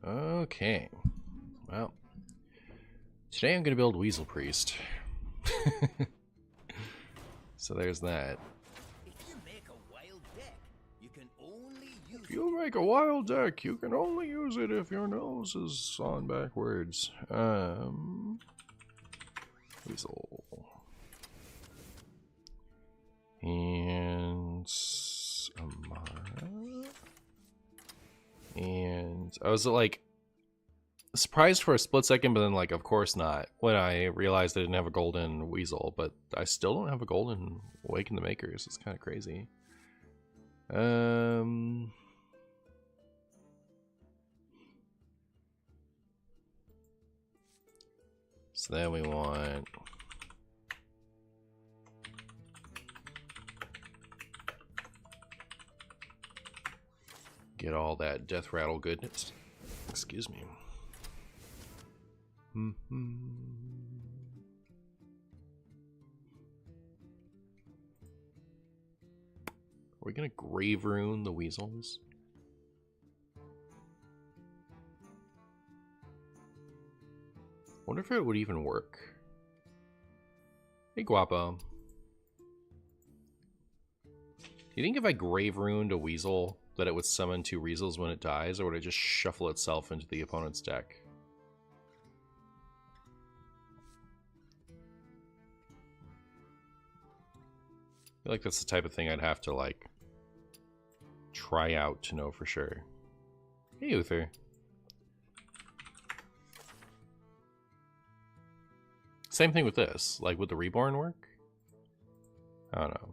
Okay. Well, today I'm going to build Weasel Priest. So there's that. If you make a wild deck, you can only use If you make a wild deck, you can only use it if your nose is on backwards. Weasel. And Amara. And I was like surprised for a split second, but then like of course not when I realized I didn't have a golden Weasel, but I still don't have a golden Awaken the Makers. It's kind of crazy. So then we want get all that death rattle goodness. Excuse me. Are we gonna grave rune the weasels? Wonder if it would even work. Hey Guapo. Do you think if I grave runed a weasel that it would summon 2 weasels when it dies, or would it just shuffle itself into the opponent's deck? I feel like that's the type of thing I'd have to like try out to know for sure. Hey Uther. Same thing with this. Like, would the reborn work? I don't know.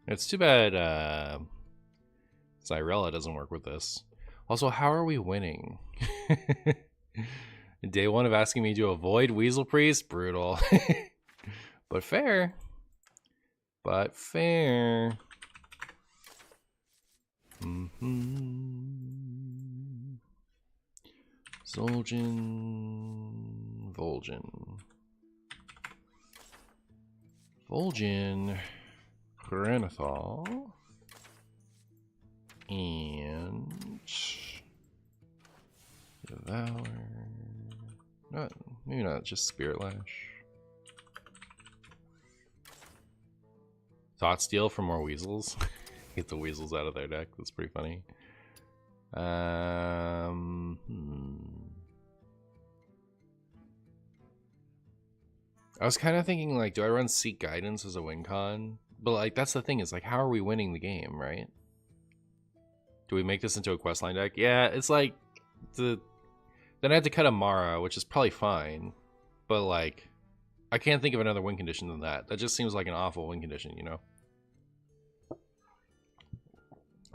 It's too bad Zyrella doesn't work with this. Also, how are we winning? Day 1 of asking me to avoid Weasel Priest? Brutal. But fair. But fair. Zul'jin. Vol'jin. Vol'jin. Granithal. And Devour. Not, maybe not, just Spirit Lash. Thought Steal for more weasels. Get the weasels out of their deck. That's pretty funny. I was kind of thinking, like, do I run Seek Guidance as a win con? But, like, that's the thing, is, like, how are we winning the game, right? Do we make this into a questline deck? Yeah, it's like, then I have to cut Amara, which is probably fine. But, like, I can't think of another win condition than that. That just seems like an awful win condition, you know?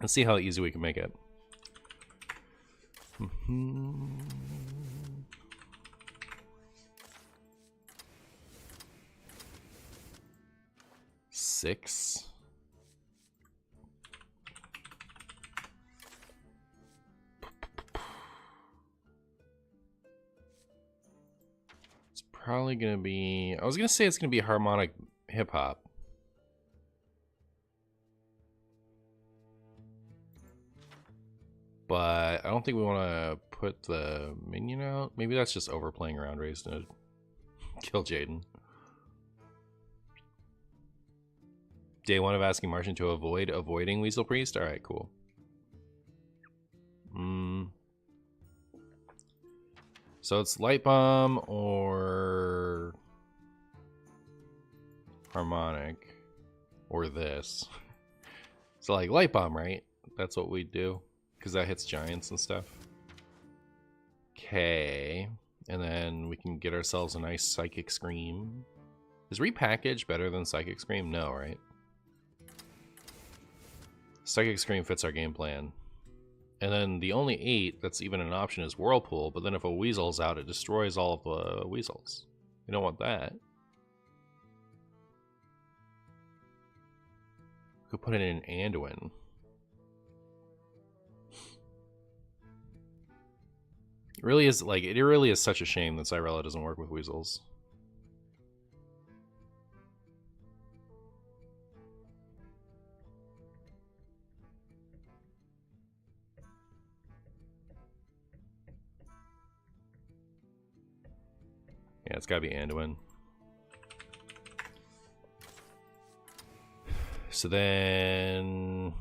Let's see how easy we can make it. 6. It's probably gonna be, I was gonna say it's gonna be harmonic hip hop. But I don't think we want to put the minion out. Maybe that's just overplaying around race to kill Jaden. Day 1 of asking Martian to avoiding Weasel Priest? Alright, cool. So it's Light Bomb or Harmonic or this. So like Light Bomb, right? That's what we do. Because that hits giants and stuff. Okay. And then we can get ourselves a nice Psychic Scream. Is Repackage better than Psychic Scream? No, right? Psychic Scream fits our game plan. And then the only 8 that's even an option is Whirlpool, but then if a Weasel's out, it destroys all of the Weasels. You don't want that. Could put it in Anduin. It really is like it really is such a shame that Cyrella doesn't work with Weasels. Yeah, it's gotta be Anduin. So then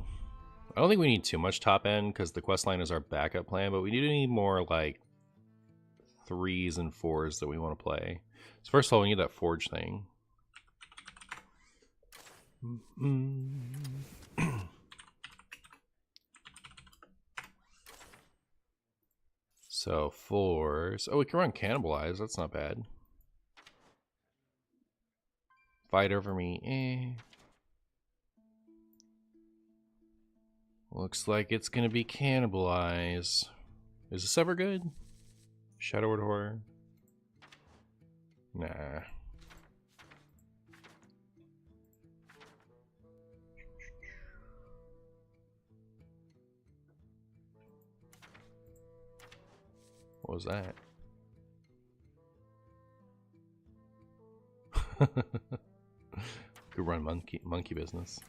I don't think we need too much top end because the quest line is our backup plan, but we do need more like 3s and 4s that we want to play. So first of all, we need that forge thing. So 4s. Oh, we can run Cannibalize. That's not bad. Fight over me. Looks like it's gonna be Cannibalize. Is this ever good? Shadow Word Horror? Nah. What was that? Could run monkey business.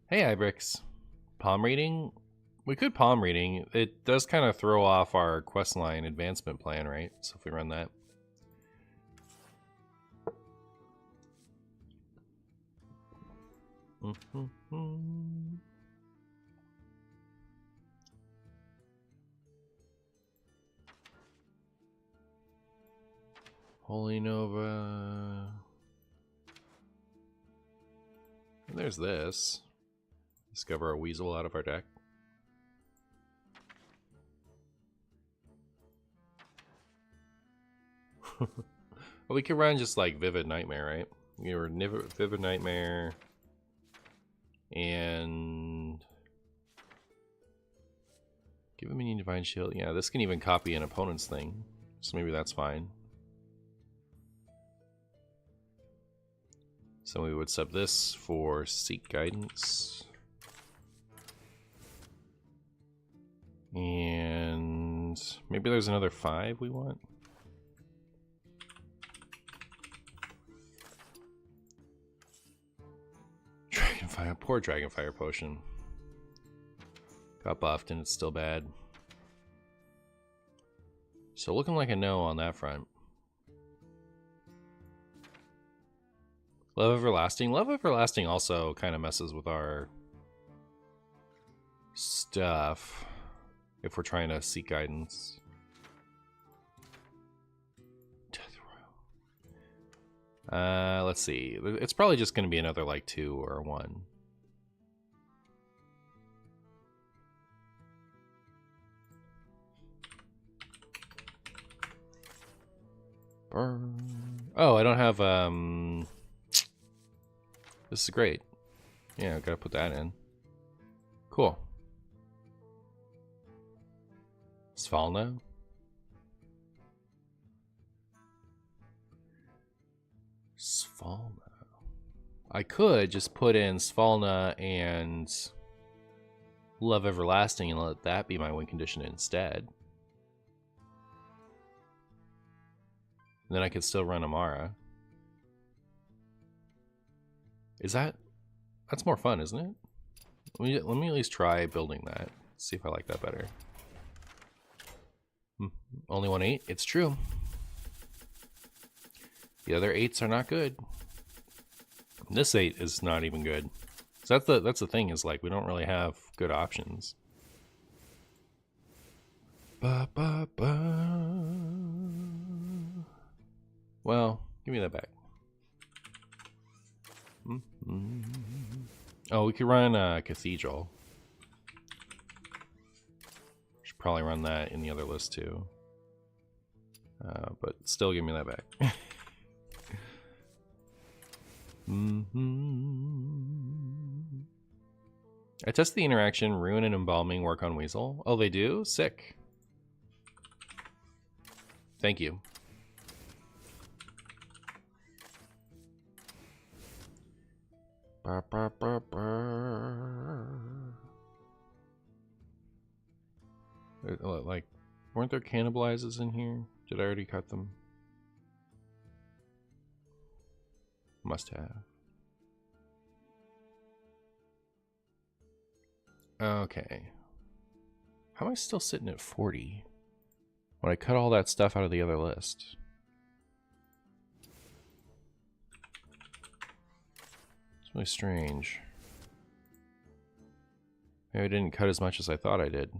Hey, Ibrix. Palm reading? We could palm reading. It does kind of throw off our quest line advancement plan, right? So if we run that. Holy Nova. And there's this. Discover a Weasel out of our deck. Well, we could run just like Vivid Nightmare, right? We were Vivid Nightmare and give a minion Divine Shield. Yeah, this can even copy an opponent's thing, so maybe that's fine. So we would sub this for Seek Guidance. And maybe there's another 5 we want. Dragonfire, poor Dragonfire potion. Got buffed and it's still bad. So looking like a no on that front. Love Everlasting. Love Everlasting also kind of messes with our stuff if we're trying to seek guidance. Death Royal. Let's see. It's probably just going to be another like 2 or 1. Oh, I don't have this is great. Yeah, I gotta put that in. Cool. Svalna. Svalna. I could just put in Svalna and Love Everlasting and let that be my win condition instead. And then I could still run Amara. Is that's more fun, isn't it? Let me at least try building that. See if I like that better. Only 1 8? It's true. The other 8s are not good. This 8 is not even good. So that's the thing, is like we don't really have good options. Well, give me that back. Oh, we could run Cathedral. Should probably run that in the other list too. But still, give me that back. I tested the interaction. Ruin and embalming work on Weasel. Oh, they do? Sick. Thank you. Like, weren't there cannibalizers in here? Did I already cut them? Must have. Okay. How am I still sitting at 40? When I cut all that stuff out of the other list. It's really strange. Maybe I didn't cut as much as I thought I did.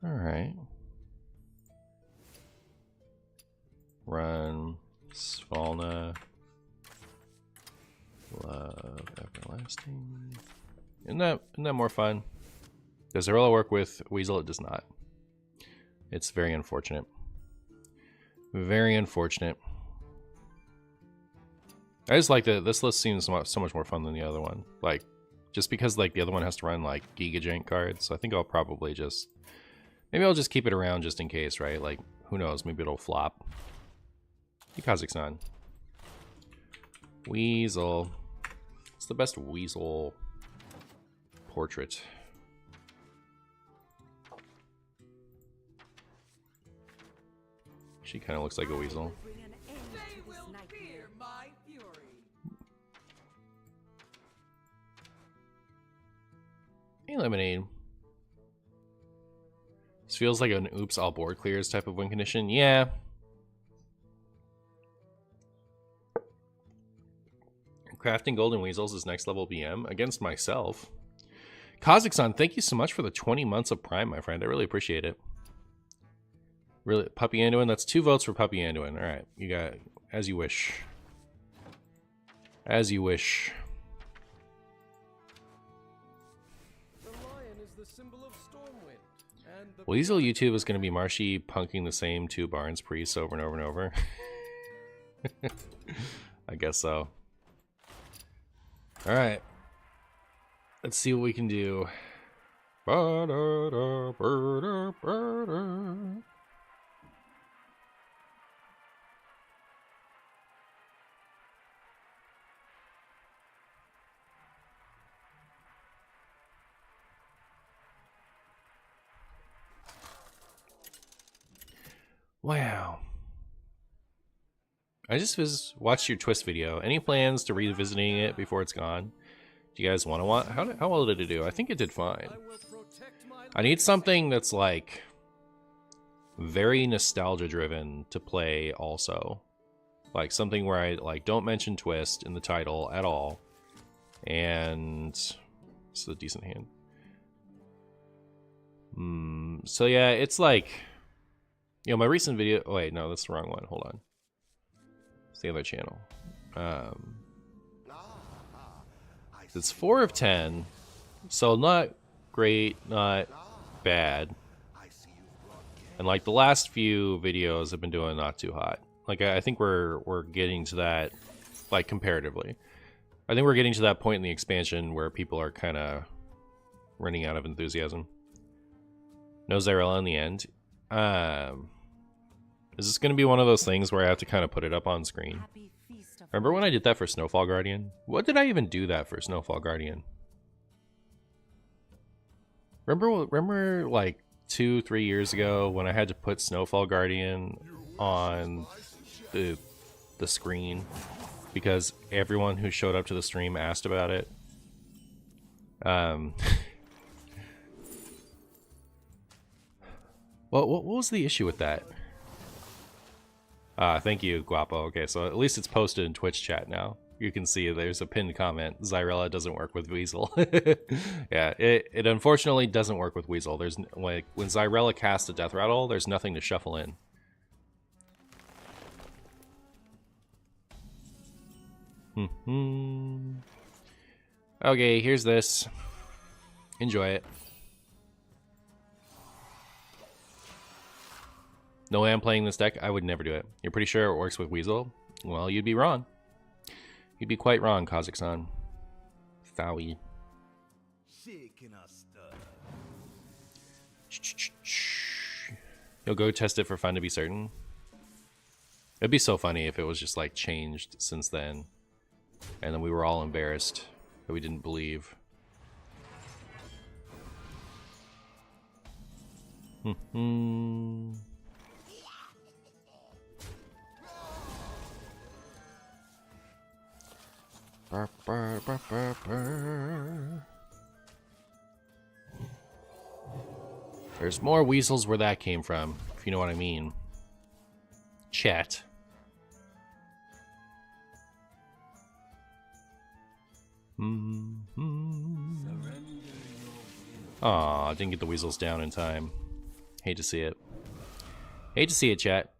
Alright. Run. Svalna. Love Everlasting. Isn't that more fun? Does Zarella work with Weasel? It does not. It's very unfortunate. Very unfortunate. I just like that this list seems so much more fun than the other one. Like, just because like the other one has to run like Giga Jank cards, so I think I'll probably just maybe I'll just keep it around just in case, right? Like, who knows? Maybe it'll flop. Kazakhstan. Weasel. It's the best Weasel portrait. She kind of looks like a weasel. Hey, Lemonade. This feels like an oops, all board clears type of win condition. Yeah. Crafting golden weasels is next level BM against myself. Kazakhstan, thank you so much for the 20 months of Prime, my friend. I really appreciate it. Really, Puppy Anduin. That's 2 votes for Puppy Anduin. All right, you got as you wish. As you wish. The lion is the symbol of Stormwind, and the Weasel YouTube is going to be Marshy punking the same 2 Barnes priests over and over and over. I guess so. All right. Let's see what we can do. Wow. I just watched your Twist video. Any plans to revisiting it before it's gone? Do you guys want to watch? How well did it do? I think it did fine. I need something that's like very nostalgia driven to play also. Like something where I like don't mention Twist in the title at all. And it's a decent hand. So yeah, it's like, you know, my recent video. Oh wait, no, that's the wrong one. Hold on. It's the other channel. It's 4 of 10, so not great, not bad. And like the last few videos have been doing not too hot. Like I think we're getting to that, like comparatively. I think we're getting to that point in the expansion where people are kind of running out of enthusiasm. No Zarella in the end. Is this going to be one of those things where I have to kind of put it up on screen? Remember when I did that for Snowfall Guardian? What did I even do that for Snowfall Guardian? Remember like 2-3 years ago when I had to put Snowfall Guardian on the screen because everyone who showed up to the stream asked about it? What was the issue with that? Thank you, Guapo. Okay, so at least it's posted in Twitch chat now. You can see there's a pinned comment. Zarella doesn't work with Weasel. Yeah, it unfortunately doesn't work with Weasel. There's like when Zarella casts a Death Rattle, there's nothing to shuffle in. Okay, here's this. Enjoy it. No way I'm playing this deck. I would never do it. You're pretty sure it works with Weasel? Well, you'd be wrong. You'd be quite wrong, Kazakhstan. Fowie. You'll go test it for fun to be certain. It'd be so funny if it was just like changed since then. And then we were all embarrassed that we didn't believe. There's more weasels where that came from, if you know what I mean. Chat. Aw, didn't get the weasels down in time. Hate to see it. Hate to see it, chat.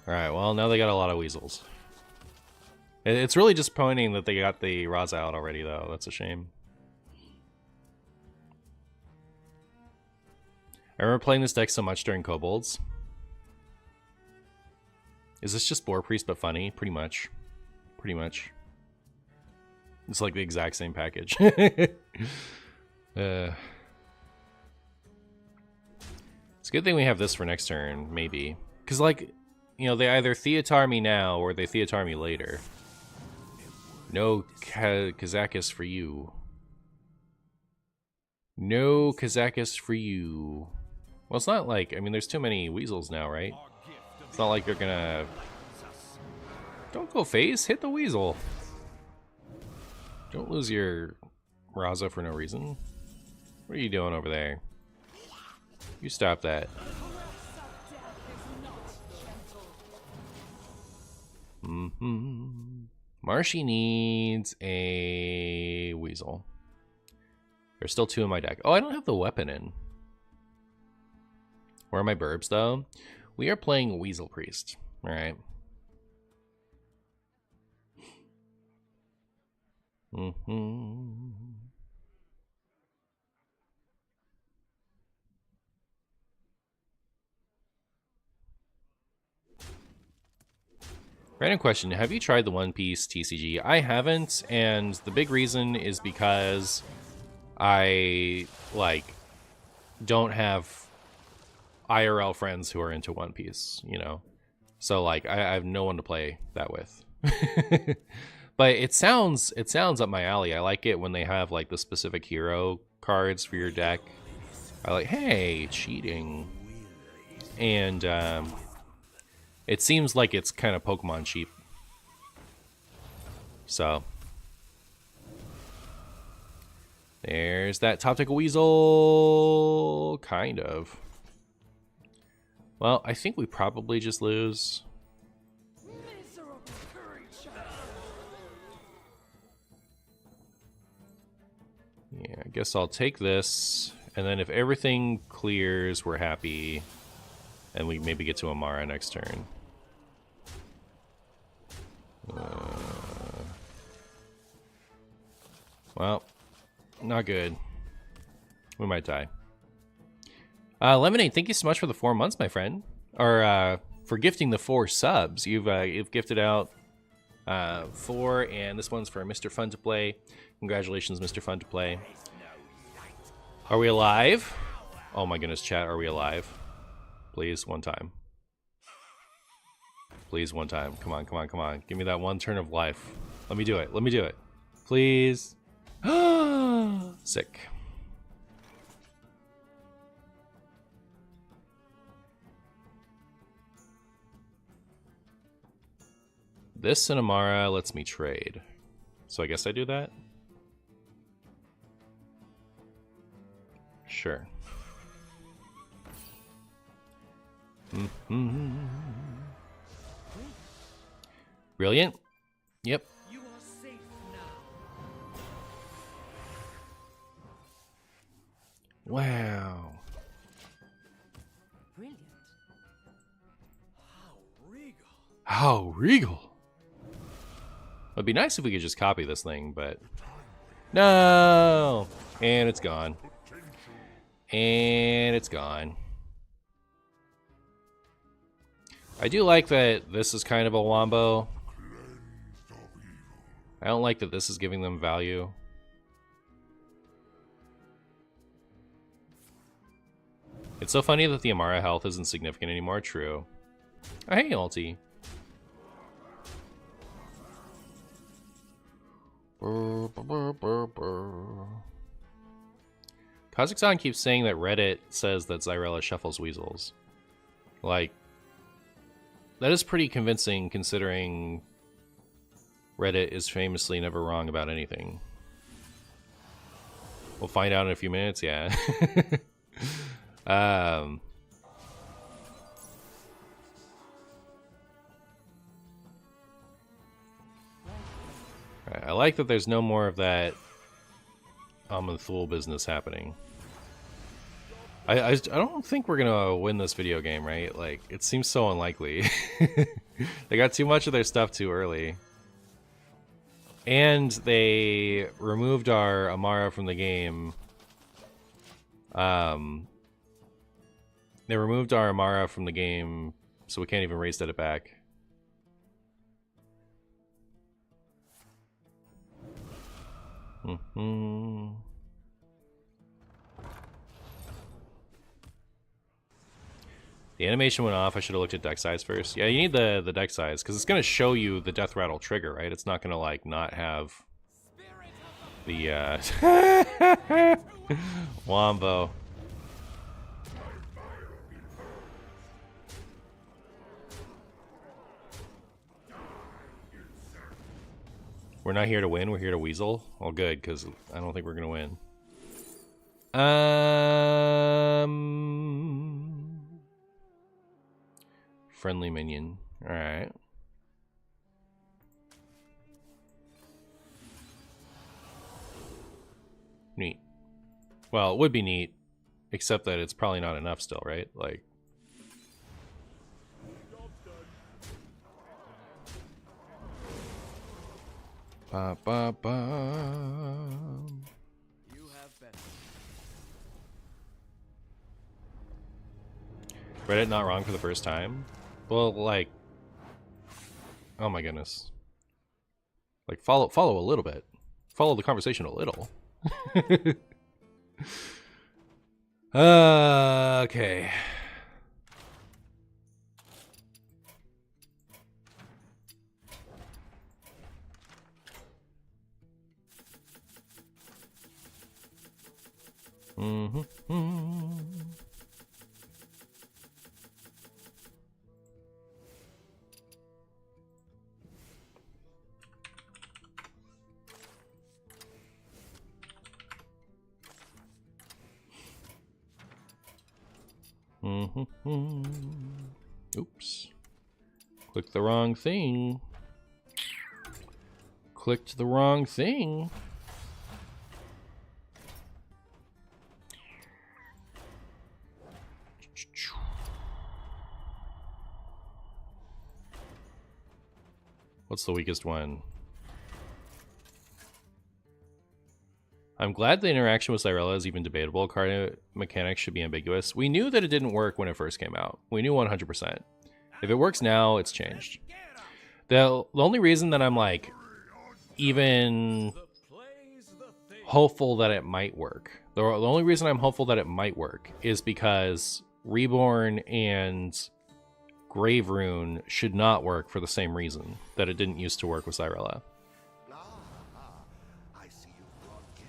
Alright, well, now they got a lot of weasels. It's really disappointing that they got the Raza out already, though. That's a shame. I remember playing this deck so much during Kobolds. Is this just Boar Priest but funny? Pretty much. Pretty much. It's like the exact same package. It's a good thing we have this for next turn, maybe. Because, like, you know, they either Theatar me now or they Theatar me later. No Kazakis for you. No Kazakis for you. Well, it's not like, I mean, there's too many weasels now, right? It's not like they're gonna... Don't go face, hit the weasel. Don't lose your Raza for no reason. What are you doing over there? You stop that. Marshy needs a weasel. There's still 2 in my deck. Oh, I don't have the weapon in. Where are my burbs, though? We are playing Weasel Priest. Alright. Random question, have you tried the One Piece TCG? I haven't, and the big reason is because I, like, don't have IRL friends who are into One Piece, you know? So, like, I have no one to play that with. But it sounds up my alley. I like it when they have, like, the specific hero cards for your deck. I like, hey, cheating. And, it seems like it's kind of Pokemon cheap. So. There's that top deck weasel. Kind of. Well, I think we probably just lose. Yeah, I guess I'll take this. And then if everything clears, we're happy. And we maybe get to Amara next turn. Well, not good. We might die. Lemonade, thank you so much for the 4 months, my friend. Or for gifting the 4 subs. You've gifted out 4, and this one's for Mr. Fun to Play. Congratulations, Mr. Fun to Play. Are we alive? Oh my goodness, chat, are we alive? Please, one time. Please, one time. Come on, come on, come on. Give me that one turn of life. Let me do it. Let me do it. Please. Sick. This Cinemara lets me trade. So I guess I do that? Sure. Brilliant. Yep. Wow. Brilliant. How regal. How regal. It'd be nice if we could just copy this thing, but no. And it's gone. And it's gone. I do like that this is kind of a wombo. I don't like that this is giving them value. It's so funny that the Amara health isn't significant anymore. True. Oh, hey, ulti. Kazakhstan keeps saying that Reddit says that Xyrella shuffles weasels. Like, that is pretty convincing considering Reddit is famously never wrong about anything. We'll find out in a few minutes, yeah. I like that there's no more of that Thule business happening. I don't think we're gonna win this video game, right? Like, it seems so unlikely. They got too much of their stuff too early. And they removed our Amara from the game. They removed our Amara from the game, so we can't even reset it back. The animation went off. I should have looked at deck size first. Yeah, you need the deck size, because it's going to show you the death rattle trigger, right? It's not going to, like, not have the, Wombo. We're not here to win, we're here to weasel. Well, good, because I don't think we're going to win. Friendly minion. Alright. Neat. Well, it would be neat, except that it's probably not enough still, right? Like... Ba, ba, ba. You have been. Reddit not wrong for the first time? Well, like... Oh my goodness. Like, follow a little bit. Follow the conversation a little. Okay. Oops. Clicked the wrong thing. Clicked the wrong thing. What's the weakest one? I'm glad the interaction with Xyrella is even debatable. Card mechanics should be ambiguous. We knew that it didn't work when it first came out. We knew 100%. If it works now, it's changed. The only reason that I'm like even hopeful that it might work, the only reason I'm hopeful that it might work is because Reborn and Grave Rune should not work for the same reason that it didn't used to work with Xyrella. I see you brought guests.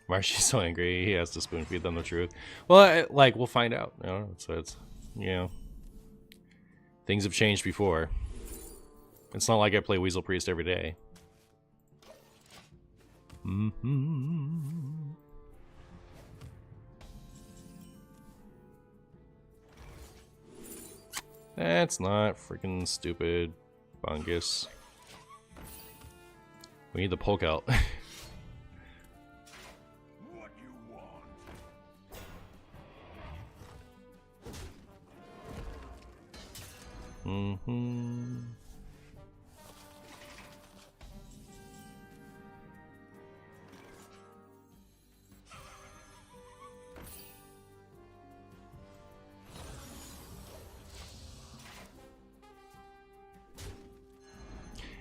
Martian's so angry, he has to spoon feed them the truth. Well, like, we'll find out. You know, so it's, you know, things have changed before. It's not like I play Weasel Priest every day. That's not freaking stupid. Fungus. We need the poke out. Mm-hmm.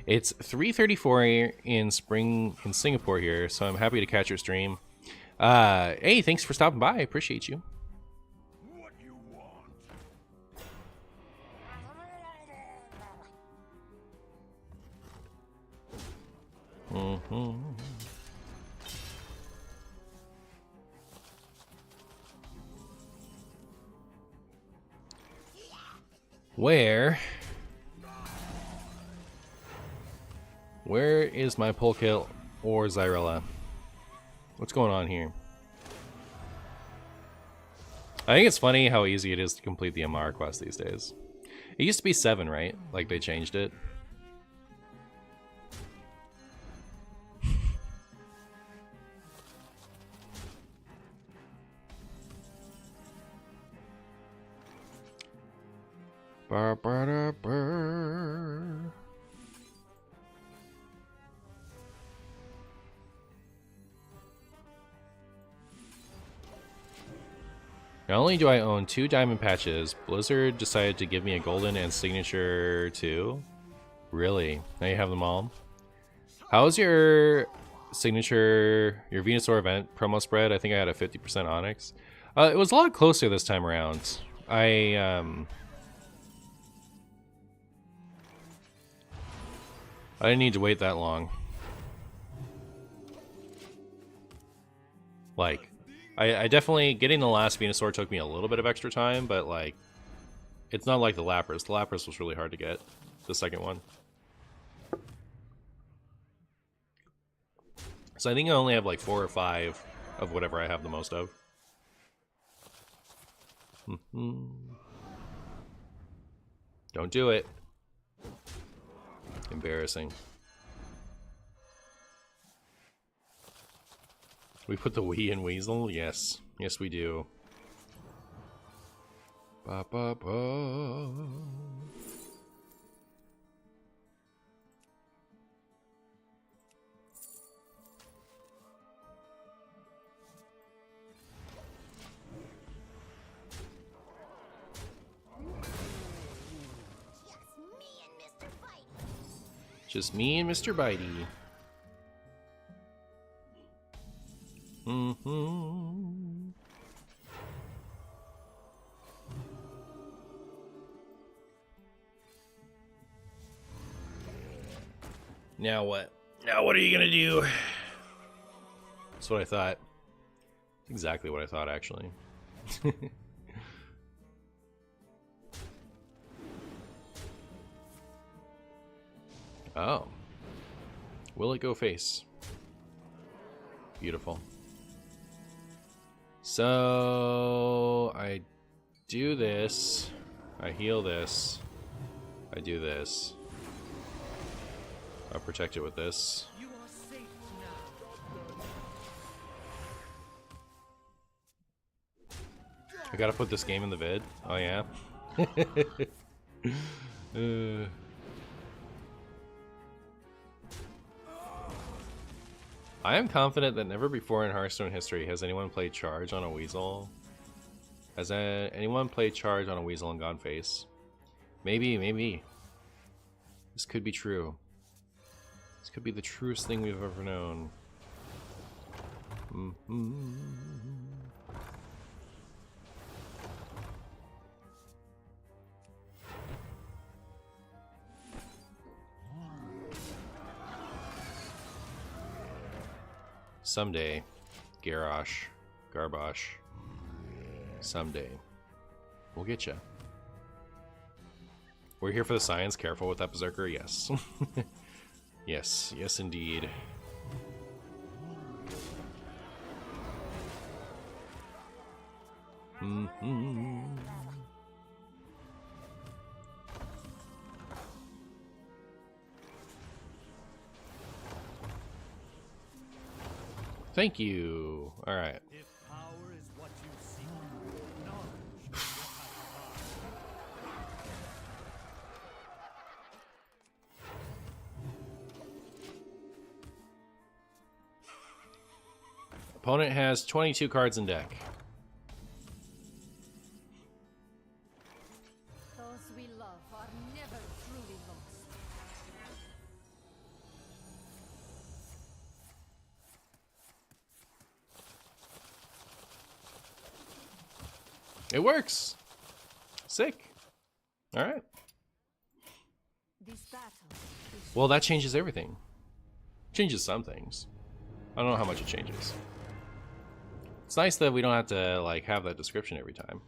It's 3:34 in Singapore here, so I'm happy to catch your stream. Hey, thanks for stopping by. I appreciate you. What you want? Mm-hmm. Where is my Polkill or Zyrella? What's going on here? I think it's funny how easy it is to complete the MR quest these days. It used to be 7, right? Like they changed it. Not only do I own 2 diamond patches, Blizzard decided to give me a golden and signature too. Really? Now you have them all? How's your signature, your Venusaur event promo spread? I think I had a 50% Onyx. It was a lot closer this time around. I didn't need to wait that long. Like, I definitely, getting the last Venusaur took me a little bit of extra time, but like, it's not like the Lapras. The Lapras was really hard to get, the second one. So I think I only have like 4 or 5 of whatever I have the most of. Don't do it. Embarrassing. We put the Wee in Weasel? Yes. Yes, we do. Ba ba ba. Just me and Mr. Bitey. Mm-hmm. Now what? Now what are you gonna do? That's what I thought. Exactly what I thought, actually. Oh. Will it go face? Beautiful. So I do this. I heal this. I do this. I'll protect it with this. You are safe now. I gotta put this game in the vid. Oh yeah. I am confident that never before in Hearthstone history has anyone played Charge on a Weasel. Has anyone played Charge on a Weasel and gone face? Maybe, maybe. This could be true. This could be the truest thing we've ever known. Someday, Garbosh. Someday, we'll get ya. We're here for the science. Careful with that Berserker. Yes. Yes, yes indeed. Thank you. All right. If power is what you seek, knowledge is what Opponent has 22 cards in deck. Those we love are never truly lost. It works. Sick. All right. This battle is Well, that changes everything. Changes some things. I don't know how much it changes. It's nice that we don't have to like have that description every time.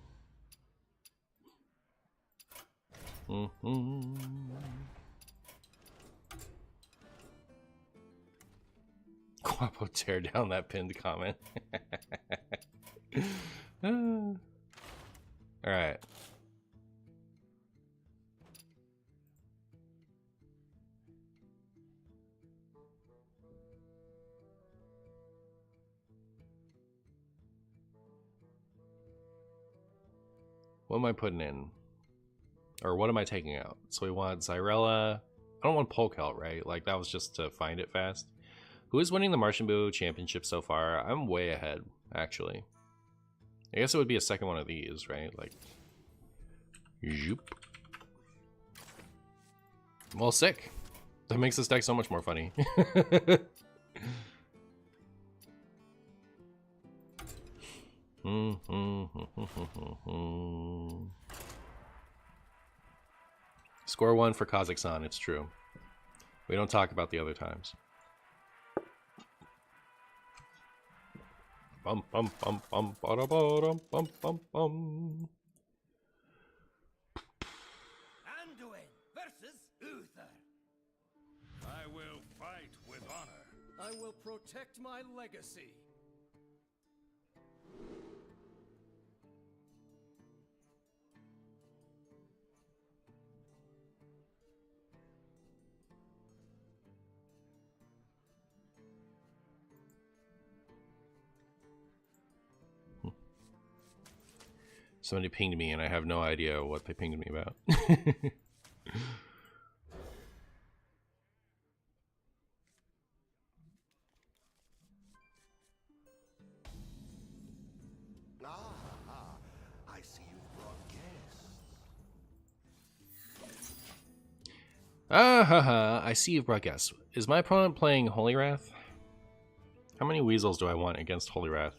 Guapo, tear down that pinned comment. All right. What am I putting in? Or what am I taking out? So we want Zyrella. I don't want Polkelt, right? Like, that was just to find it fast. Who is winning the Martian Boo Championship so far? I'm way ahead, actually. I guess it would be a second one of these, right? Like, zoop. Well, sick. That makes this deck so much more funny. Score 1 for Kazakhstan, it's true. We don't talk about the other times. Bum bum bum bum bada bum bum bum bum. Anduin versus Uther. I will fight with honor. I will protect my legacy. Somebody pinged me and I have no idea what they pinged me about. I see you brought guests. Ah ha ha, I see you've brought guests. Is my opponent playing Holy Wrath? How many weasels do I want against Holy Wrath?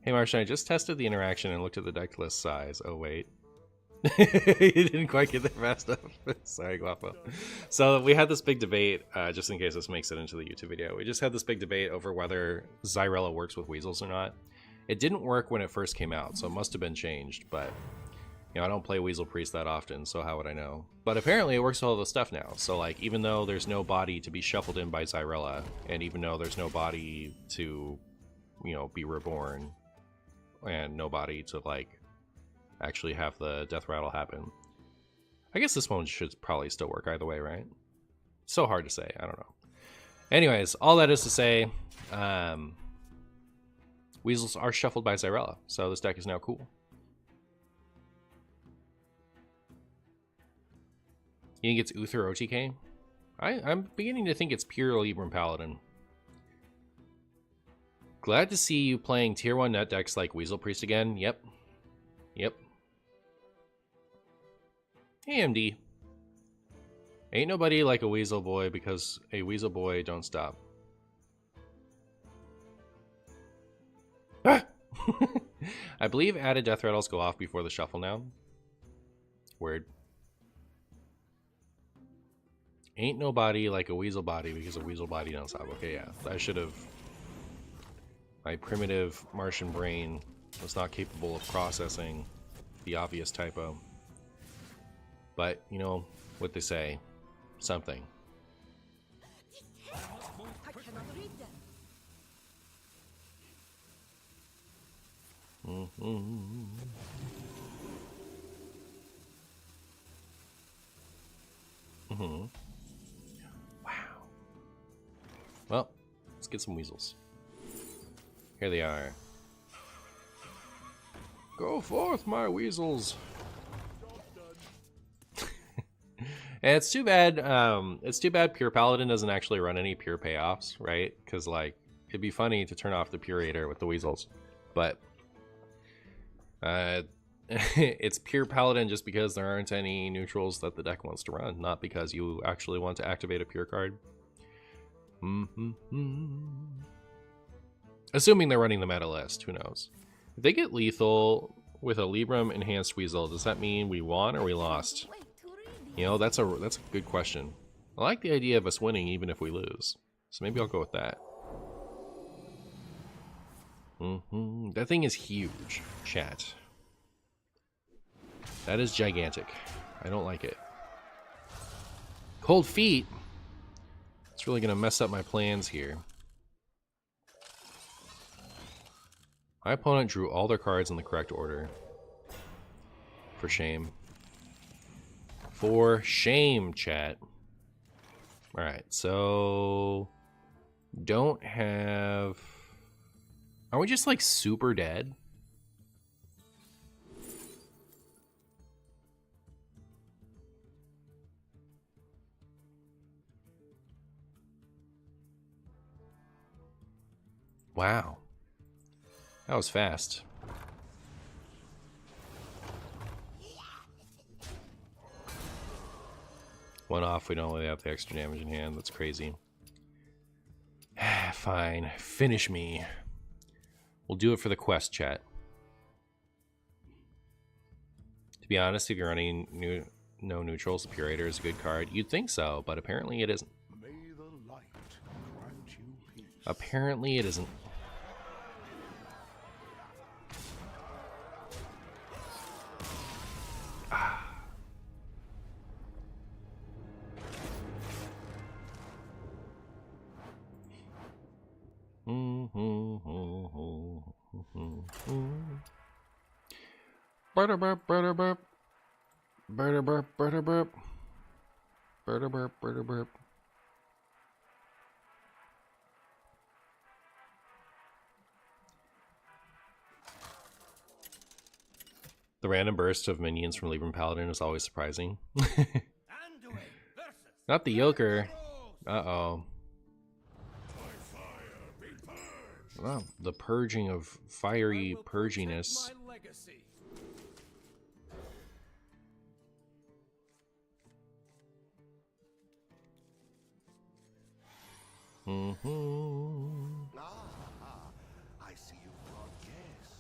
Hey Martian, I just tested the interaction and looked at the deck list size. Oh wait. You didn't quite get there fast enough. Sorry, Guapo. So we had this big debate, just in case this makes it into the YouTube video. We just had this big debate over whether Zyrella works with weasels or not. It didn't work when it first came out, so it must have been changed, but you know, I don't play Weasel Priest that often, so how would I know? But apparently it works with all the stuff now. So like, even though there's no body to be shuffled in by Zyrella, and even though there's no body to, you know, be reborn, and nobody to like actually have the death rattle happen. I guess this one should probably still work either way, right? So hard to say, I don't know. Anyways, all that is to say, weasels are shuffled by Zyrella, so this deck is now cool. You think it's Uther OTK? I'm beginning to think it's pure Libram Paladin. Glad to see you playing tier 1 net decks like Weasel Priest again. Yep. Yep. Hey, MD. Ain't nobody like a Weasel Boy because a Weasel Boy don't stop. Ah! I believe added death rattles go off before the shuffle now. Weird. Ain't nobody like a Weasel Body because a Weasel Body don't stop. Okay, yeah. I should have... My primitive Martian brain was not capable of processing the obvious typo. But, you know what they say. Something. I cannot read them. Well, let's get some weasels. Here they are. Go forth, my weasels. And it's too bad. It's too bad Pure Paladin doesn't actually run any pure payoffs, right? Because like it'd be funny to turn off the Purator with the weasels, but it's Pure Paladin just because there aren't any neutrals that the deck wants to run, not because you actually want to activate a pure card. Assuming they're running the meta list, who knows? If they get lethal with a Libram enhanced weasel, does that mean we won or we lost? You know, that's a good question. I like the idea of us winning even if we lose, so maybe I'll go with that. That thing is huge, chat. That is gigantic. I don't like it. Cold feet. It's really gonna mess up my plans here. My opponent drew all their cards in the correct order. For shame. For shame, chat. Alright, so... Don't have... Are we just like super dead? Wow. That was fast. One off, we don't really have the extra damage in hand. That's crazy. Fine. Finish me. We'll do it for the quest, chat. To be honest, if you're running no neutrals, the Purator is a good card. You'd think so, but apparently it isn't. May the light grant you peace. Apparently it isn't. Burp, burp, burp. Burp, burp, burp, burp. Burp, burp, burp, burp. The random burst of minions from Libram Paladin is always surprising. Not the Yoker. Uh-oh. Well, the purging of fiery purginess. I see you brought guests.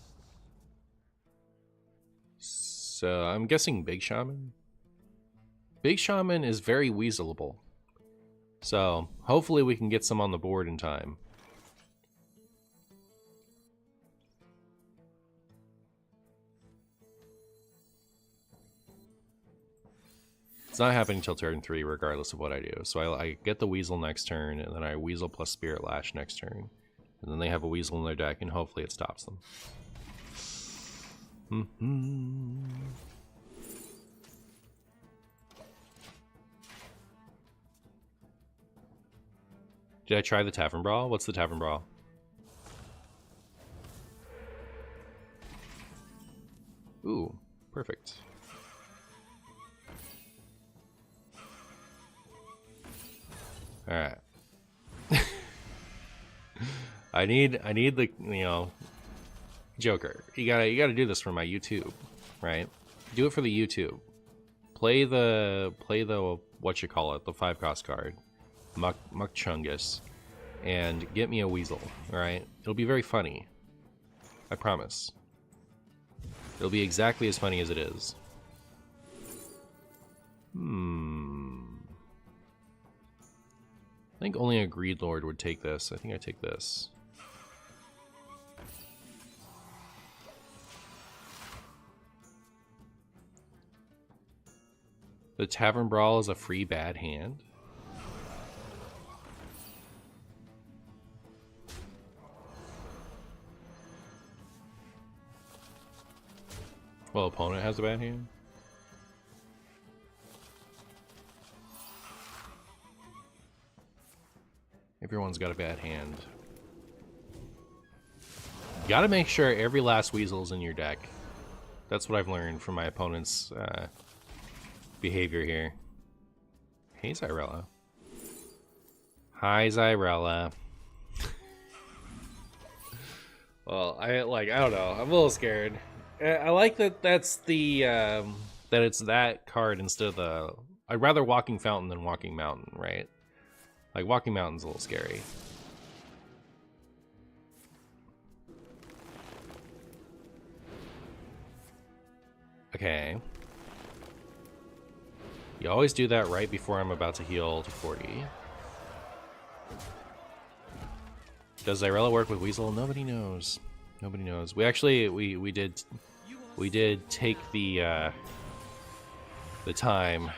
So I'm guessing Big Shaman. Big Shaman is very weaselable. So hopefully we can get some on the board in time. It's not happening until turn 3 regardless of what I do. So I get the Weasel next turn, and then I Weasel plus Spirit Lash next turn. And then they have a Weasel in their deck, and hopefully it stops them. Did I try the Tavern Brawl? What's the Tavern Brawl? Ooh, perfect. All right. I need the, you know, Joker. You gotta do this for my YouTube, right? Do it for the YouTube. Play the what you call it, the 5-cost card, Muck Chungus, and get me a Weasel. All right, it'll be very funny. I promise. It'll be exactly as funny as it is. I think only a Greed Lord would take this. I think I take this. The Tavern Brawl is a free bad hand. Well, opponent has a bad hand. Everyone's got a bad hand. Gotta make sure every last weasel's in your deck. That's what I've learned from my opponent's behavior here. Hey, Zyrella. Hi, Zyrella. Well, I don't know. I'm a little scared. I like that that's the, that it's that card instead of the... I'd rather Walking Fountain than Walking Mountain, right? Like, Walking Mountain's a little scary. Okay. You always do that right before I'm about to heal to 40. Does Zyrella work with Weasel? Nobody knows. Nobody knows. We actually we did take the time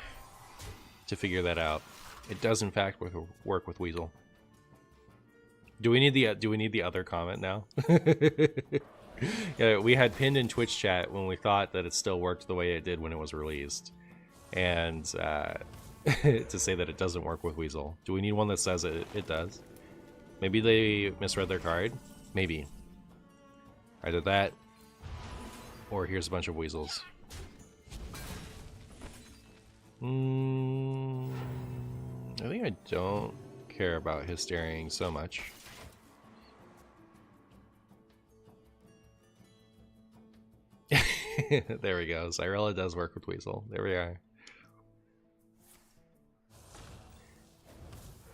to figure that out. It does in fact work with Weasel. Do we need the other comment now? Yeah, we had pinned in Twitch chat when we thought that it still worked the way it did when it was released, and to say that it doesn't work with Weasel. Do we need one that says it does? Maybe they misread their card. Maybe. Either that, or here's a bunch of weasels. I think I don't care about Hysteriaing so much. There we go. Zyrella does work with Weasel. There we are.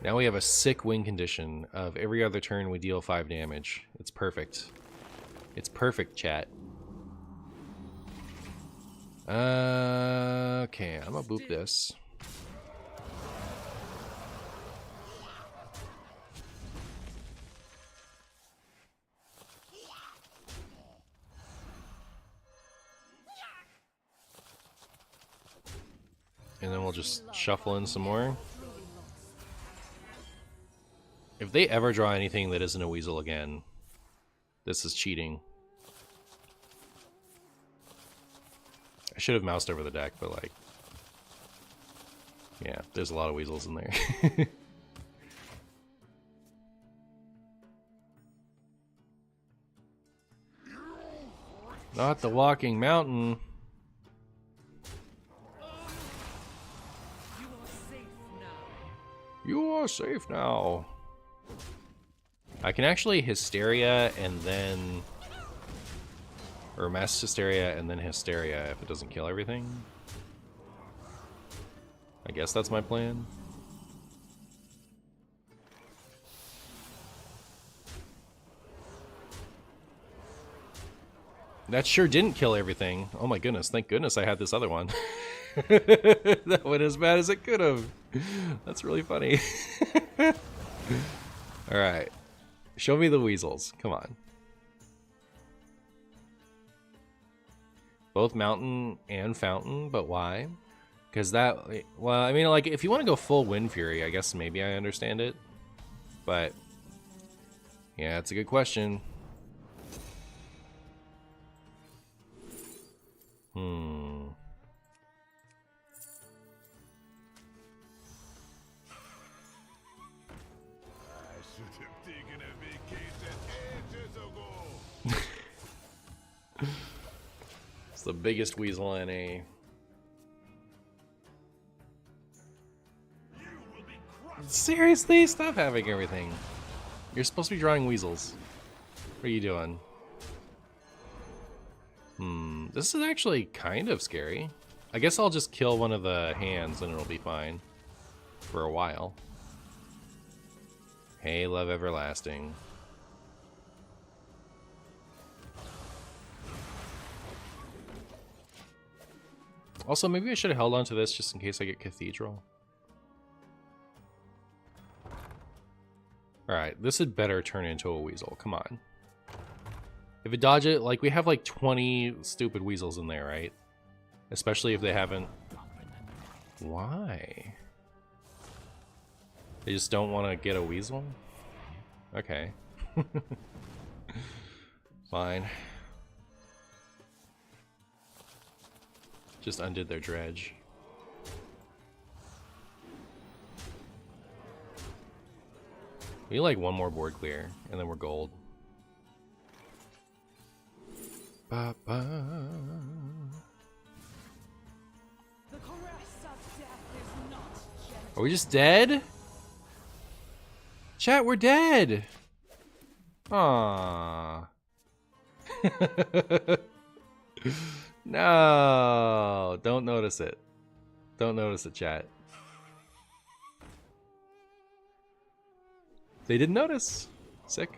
Now we have a sick win condition of every other turn we deal 5 damage. It's perfect. It's perfect, chat. Okay, I'm gonna boop this. And then we'll just shuffle in some more. If they ever draw anything that isn't a weasel again, this is cheating. I should have moused over the deck, but like... yeah, there's a lot of weasels in there. Not the Walking Mountain. You are safe now. I can actually Hysteria and then... or Mass Hysteria and then Hysteria if it doesn't kill everything. I guess that's my plan. That sure didn't kill everything. Oh my goodness, thank goodness I had this other one. That went as bad as it could have. That's really funny. Alright. Show me the weasels. Come on. Both Mountain and Fountain, but why? Because that... well, I mean, like, if you want to go full Wind Fury, I guess maybe I understand it. But... yeah, it's a good question. It's the biggest weasel in a... seriously? Stop having everything. You're supposed to be drawing weasels. What are you doing? This is actually kind of scary. I guess I'll just kill one of the hands and it'll be fine. For a while. Hey, Love Everlasting. Also, maybe I should have held on to this just in case I get Cathedral. Alright, this had better turn into a weasel. Come on. If it dodge it, like, we have like 20 stupid weasels in there, right? Especially if they haven't... why? They just don't want to get a weasel? Okay. Fine. Just undid their dredge. We need like one more board clear, and then we're gold. Ba -ba. The caress of death is not gentle. Are we just dead? Chat, we're dead. Aww. No, don't notice it. Don't notice it, chat. They didn't notice. Sick.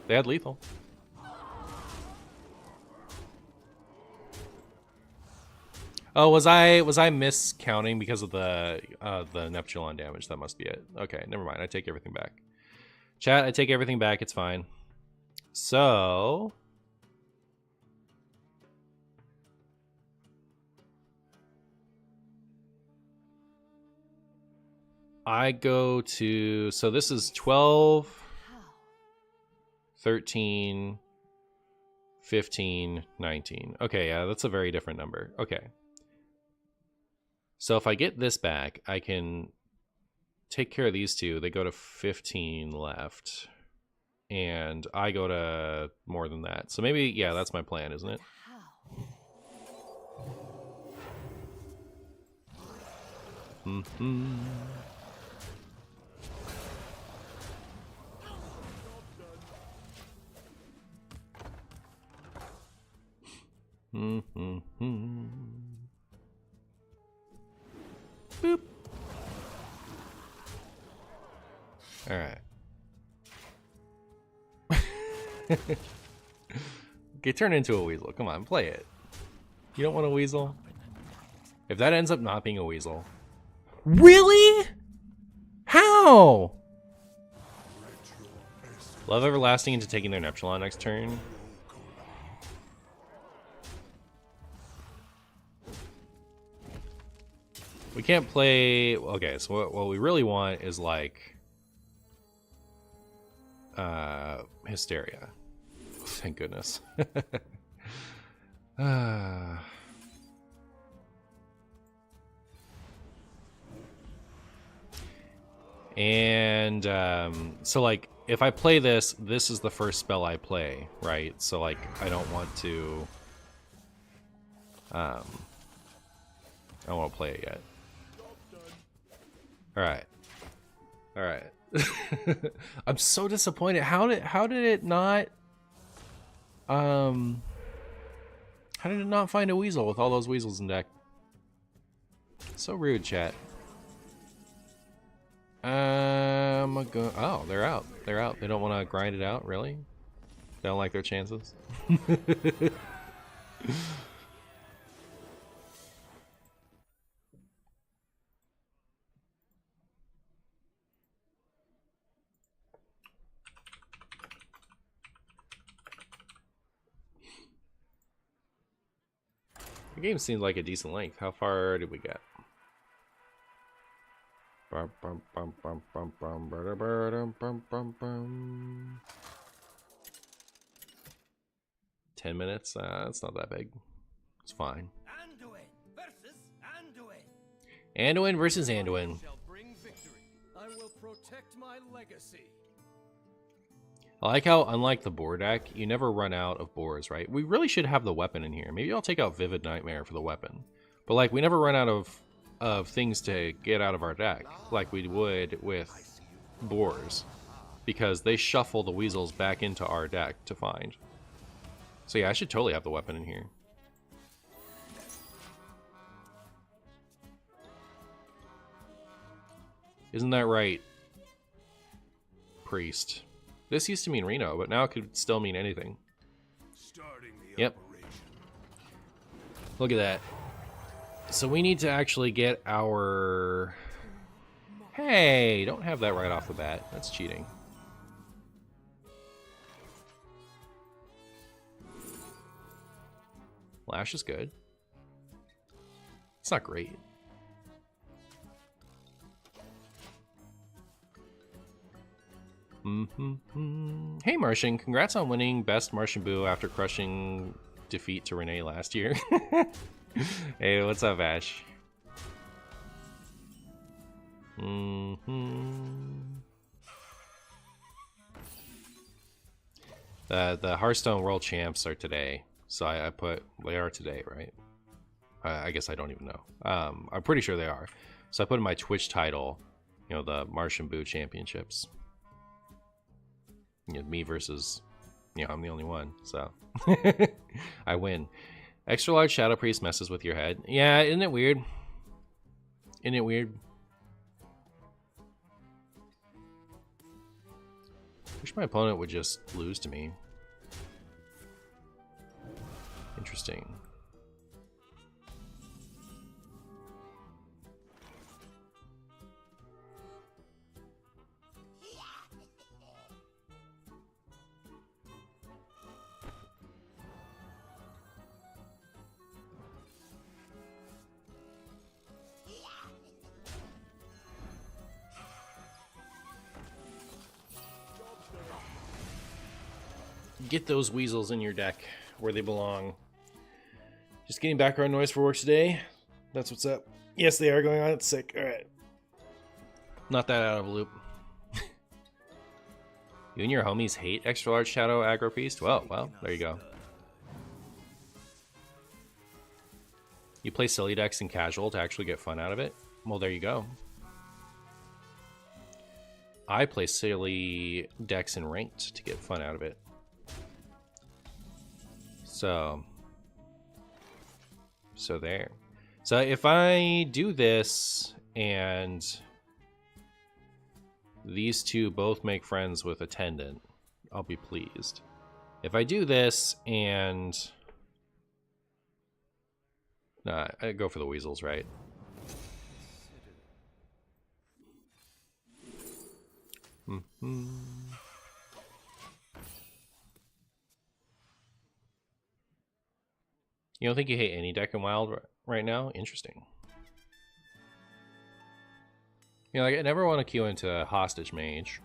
They had lethal. Oh, was I miscounting because of the Neptulon damage? That must be it. Okay, never mind. I take everything back. Chat, I take everything back. It's fine. So I go to, so this is 12, 13, 15, 19. Okay, yeah, that's a very different number. Okay. So if I get this back, I can take care of these two. They go to 15 left. And I go to more than that. So maybe, yeah, that's my plan, isn't it? Mm-hmm. Mm-hmm. Boop. All right. Okay, turn into a weasel. Come on, play it. You don't want a weasel? If that ends up not being a weasel. Really? How? Love Everlasting into taking their Neptulon next turn. We can't play... Okay, so what we really want is like... Hysteria. Thank goodness. And so like if I play this is the first spell I play, right? So like I don't want to I don't want to play it yet. All right. I'm so disappointed. How did it not how did it not find a weasel with all those weasels in deck? So rude, chat. Oh, they're out. They're out. They don't want to grind it out, really? They don't like their chances? The game seemed like a decent length. How far did we get? 10 minutes? That's not that big. It's fine. Anduin versus Anduin. Anduin versus Anduin. Shall bring victory. I will protect my legacy. I like how, unlike the boar deck, you never run out of boars, right? We really should have the weapon in here. Maybe I'll take out Vivid Nightmare for the weapon. But like, we never run out of things to get out of our deck, like we would with boars. Because they shuffle the weasels back into our deck to find. So yeah, I should totally have the weapon in here. Isn't that right, priest? This used to mean Reno, but now it could still mean anything. Yep. Look at that. So we need to actually get our... Hey, don't have that right off the bat. That's cheating. Lash is good. It's not great. Hey Martian, congrats on winning Best Martian Boo after crushing defeat to Renee last year. Hey, what's up, Ash? The Hearthstone World Champs are today, so I put they are today, right? I guess I don't even know. I'm pretty sure they are. So I put in my Twitch title, you know, the Martian Boo Championships. You know, me versus, you know, I'm the only one, so I win. Extra large Shadow Priest messes with your head. Yeah, isn't it weird? Isn't it weird? Wish my opponent would just lose to me. Interesting. Get those weasels in your deck where they belong. Just getting background noise for work today. That's what's up. Yes, they are going on. It's sick. All right. Not that out of a loop. You and your homies hate extra large shadow aggro priest? Well, there you go. You play silly decks in casual to actually get fun out of it? Well, there you go. I play silly decks in ranked to get fun out of it. So there. So if I do this and these two both make friends with Attendant, I'll be pleased. If I do this and... Nah, I go for the weasels, right? Mm-hmm. You don't think you hate any deck in Wild right now? Interesting. You know, like, I never want to queue into Hostage Mage.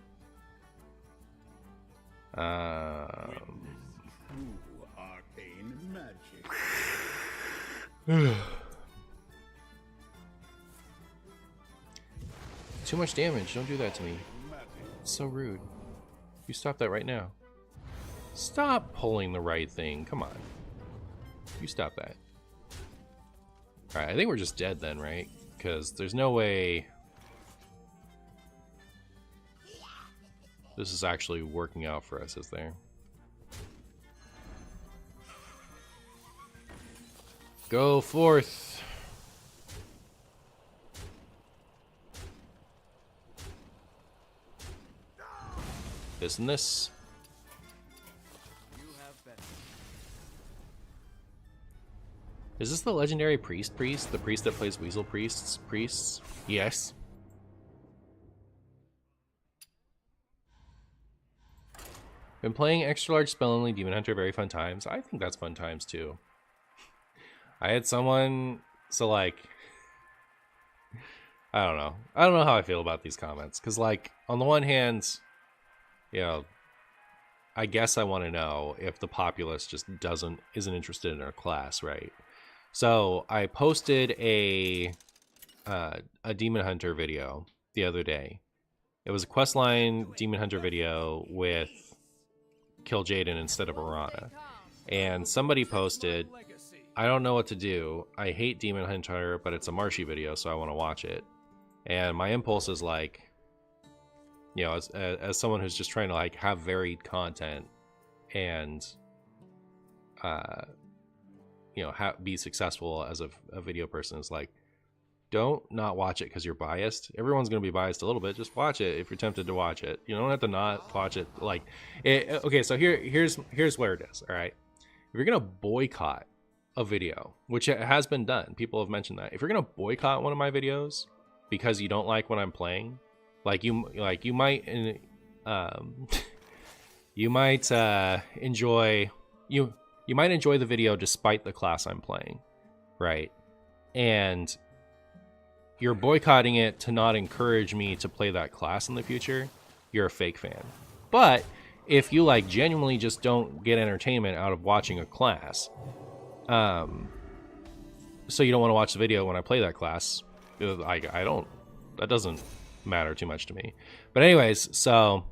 Ooh, arcane magic. Too much damage. Don't do that to me. It's so rude. You stop that right now. Stop pulling the right thing. Come on. You stop that. Alright, I think we're just dead then, right? Because there's no way this is actually working out for us, is there? Go forth! This and this. Is this the legendary priest? The priest that plays weasel priests? Yes. Been playing extra large spell only Demon Hunter, very fun times. I think that's fun times too. I had someone, so like, I don't know how I feel about these comments, because like, on the one hand, you know, I guess I want to know if the populace just isn't interested in our class, right? So I posted a Demon Hunter video the other day. It was a questline Demon Hunter video with Kill Jaden instead of Arana. And somebody posted, I don't know what to do. I hate Demon Hunter, but it's a Marshy video, so I want to watch it. And my impulse is like, you know, as someone who's just trying to like have varied content and you know, be successful as a video person, is like, don't not watch it because you're biased. Everyone's going to be biased a little bit. Just watch it if you're tempted to watch it. You don't have to not watch it. Like, okay, so here's where it is. All right, if you're going to boycott a video, which has been done, people have mentioned that. If you're going to boycott one of my videos because you don't like what I'm playing, you might enjoy you might enjoy the video despite the class I'm playing, right? And you're boycotting it to not encourage me to play that class in the future. You're a fake fan. But if you like genuinely just don't get entertainment out of watching a class, so you don't want to watch the video when I play that class, that doesn't matter too much to me. But anyways, so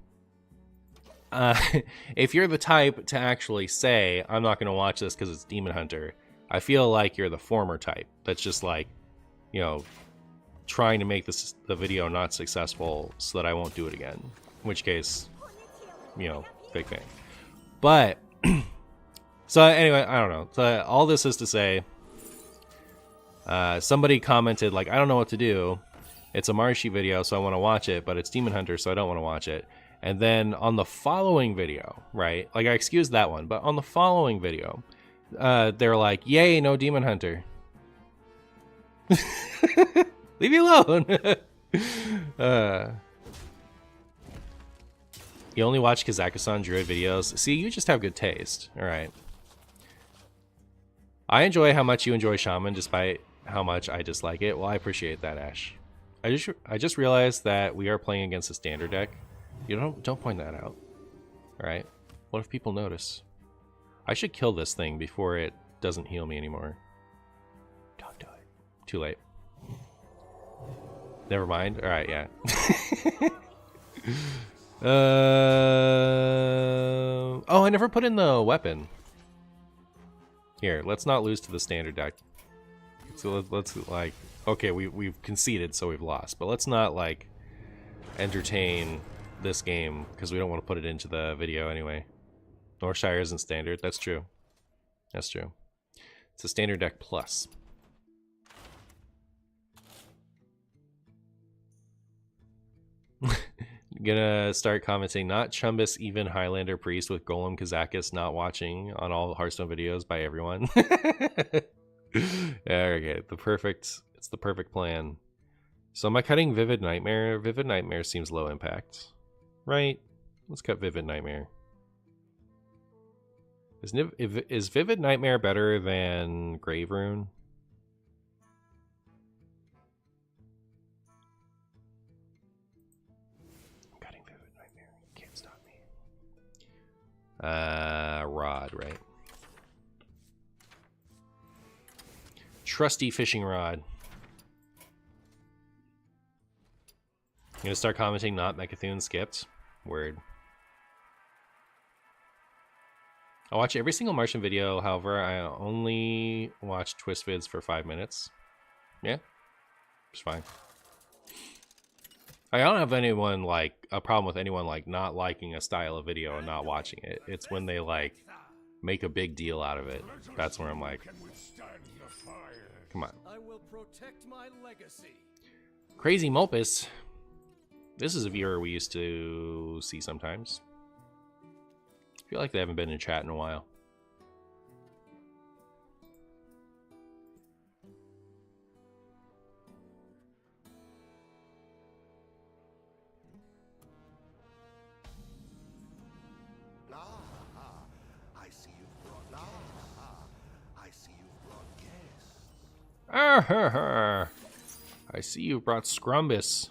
if you're the type to actually say, I'm not going to watch this because it's Demon Hunter, I feel like you're the former type that's just like, you know, trying to make the video not successful so that I won't do it again. In which case, you know, big fan. But, so anyway, I don't know. So all this is to say, somebody commented, like, I don't know what to do. It's a Marshy video, so I want to watch it, but it's Demon Hunter, so I don't want to watch it. And then on the following video, right? Like, I excused that one, but on the following video, they're like, yay, no Demon Hunter. Leave me alone. You only watch Kazakhstan Druid videos. See, you just have good taste. All right. I enjoy how much you enjoy Shaman, despite how much I dislike it. Well, I appreciate that, Ash. I just realized that we are playing against a standard deck. You don't point that out. All right. What if people notice? I should kill this thing before it doesn't heal me anymore. Don't do it. Too late. Never mind. All right, yeah. Oh, I never put in the weapon. Here, let's not lose to the standard deck. So let's like, okay, we've conceded, so we've lost. But let's not like entertain this game because we don't want to put it into the video anyway. Northshire isn't standard. That's true. That's true. It's a standard deck plus. Gonna start commenting, not Chumbus, even Highlander Priest with Golem Kazakis not watching on all Hearthstone videos by everyone. Okay, it's the perfect plan. So am I cutting Vivid Nightmare? Vivid Nightmare seems low impact. Right? Let's cut Vivid Nightmare. Is Vivid Nightmare better than Grave Rune? Rod, right? Trusty fishing rod. I'm gonna start commenting, not Mechathune skipped. Word. I watch every single Martian video, however, I only watch twist vids for 5 minutes. Yeah, it's fine. I don't have anyone like a problem with anyone like not liking a style of video and not watching it. It's when they like make a big deal out of it. That's where I'm like, come on. I will protect my legacy. Crazy Mulpus. This is a viewer we used to see sometimes. I feel like they haven't been in chat in a while. I see you brought Scrumbus.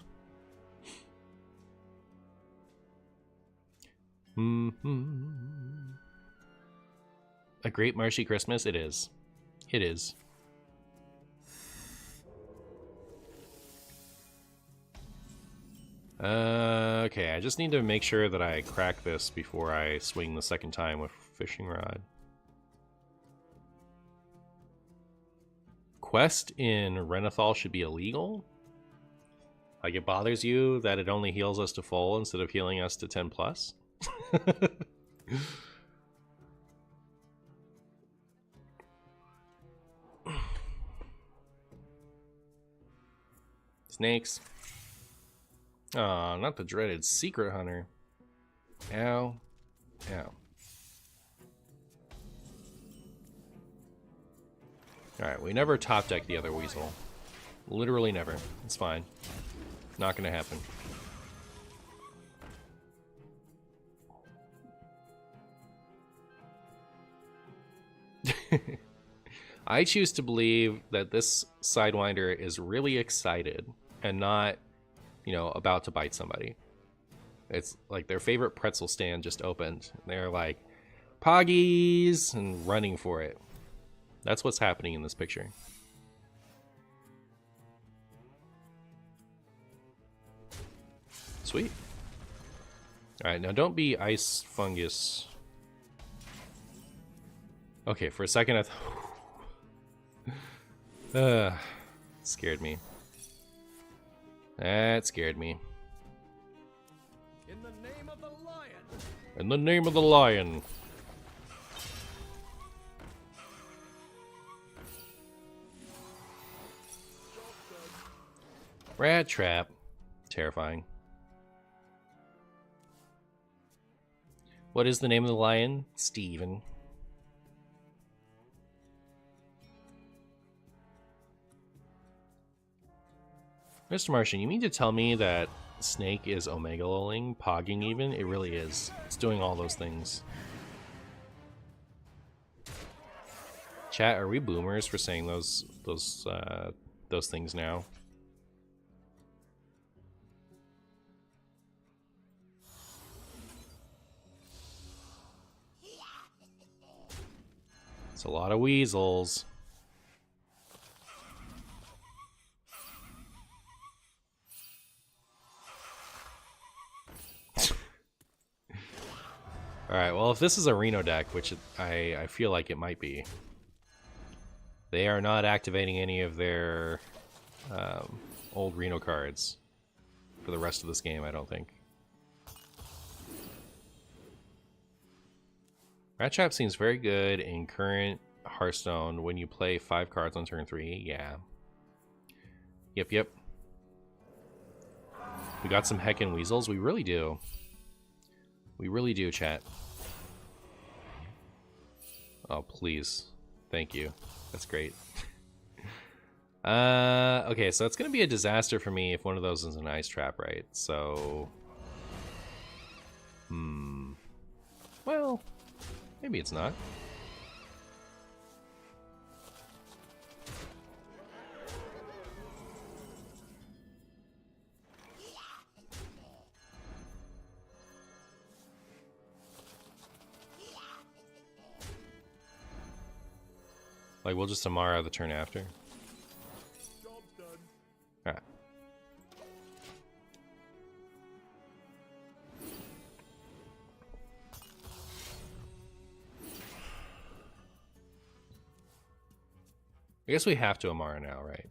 A great marshy Christmas? It is. It is. Okay, I just need to make sure that I crack this before I swing the second time with fishing rod. Quest in Renathal should be illegal? Like, it bothers you that it only heals us to full instead of healing us to 10 plus? Snakes. Aw, not the dreaded secret hunter. Ow. Ow. Alright, we never top deck the other weasel. Literally never. It's fine. Not gonna happen. I choose to believe that this Sidewinder is really excited and not, you know, about to bite somebody. It's like their favorite pretzel stand just opened. They're like, Poggies! And running for it. That's what's happening in this picture. Sweet. Alright, now don't be ice fungus. Okay, for a second I scared me. That scared me. In the name of the lion. In the name of the lion. Rat trap. Terrifying. What is the name of the lion? Steven. Mr. Martian, you mean to tell me that Snake is omega lolling, pogging even? It really is. It's doing all those things. Chat, are we boomers for saying those things now? It's a lot of weasels. Alright, well, if this is a Reno deck, which I feel like it might be, they are not activating any of their old Reno cards for the rest of this game, I don't think. Rat Trap seems very good in current Hearthstone when you play 5 cards on turn 3. Yeah. Yep. We got some heckin' weasels. We really do. We really do, chat. Oh, please. Thank you. That's great. Okay, so it's gonna be a disaster for me if one of those is an ice trap, right? So... Well, maybe it's not. Like, we'll just Amara the turn after. Alright. I guess we have to Amara now, right?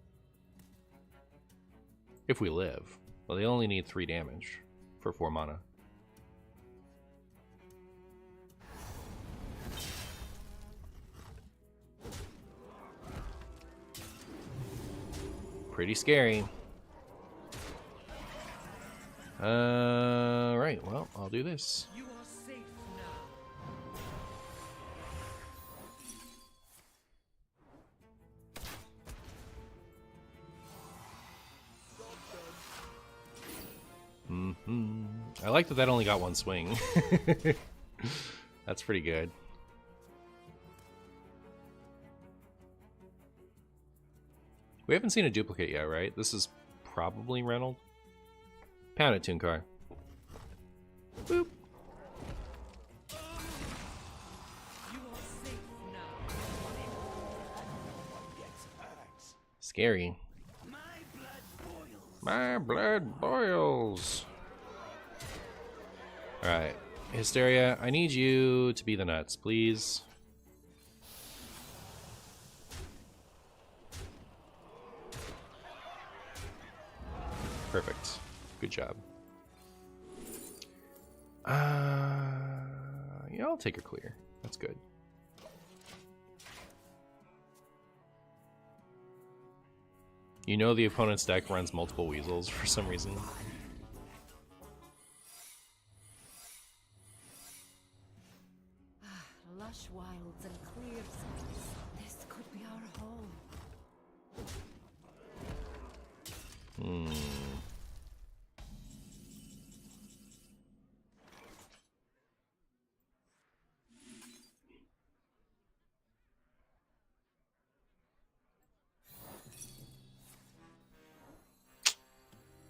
If we live. Well, they only need 3 damage for 4 mana. Pretty scary. Right, well, I'll do this. You are safe now. I like that only got 1 swing. That's pretty good. We haven't seen a duplicate yet, right? This is probably Reynolds. Pound it, Tooncar. Boop. You are safe now. Scary. My blood boils. Alright. Hysteria, I need you to be the nuts, please. Perfect. Good job. Yeah, I'll take a clear. That's good. You know the opponent's deck runs multiple weasels for some reason. Lush wilds and clear skies. This could be our home.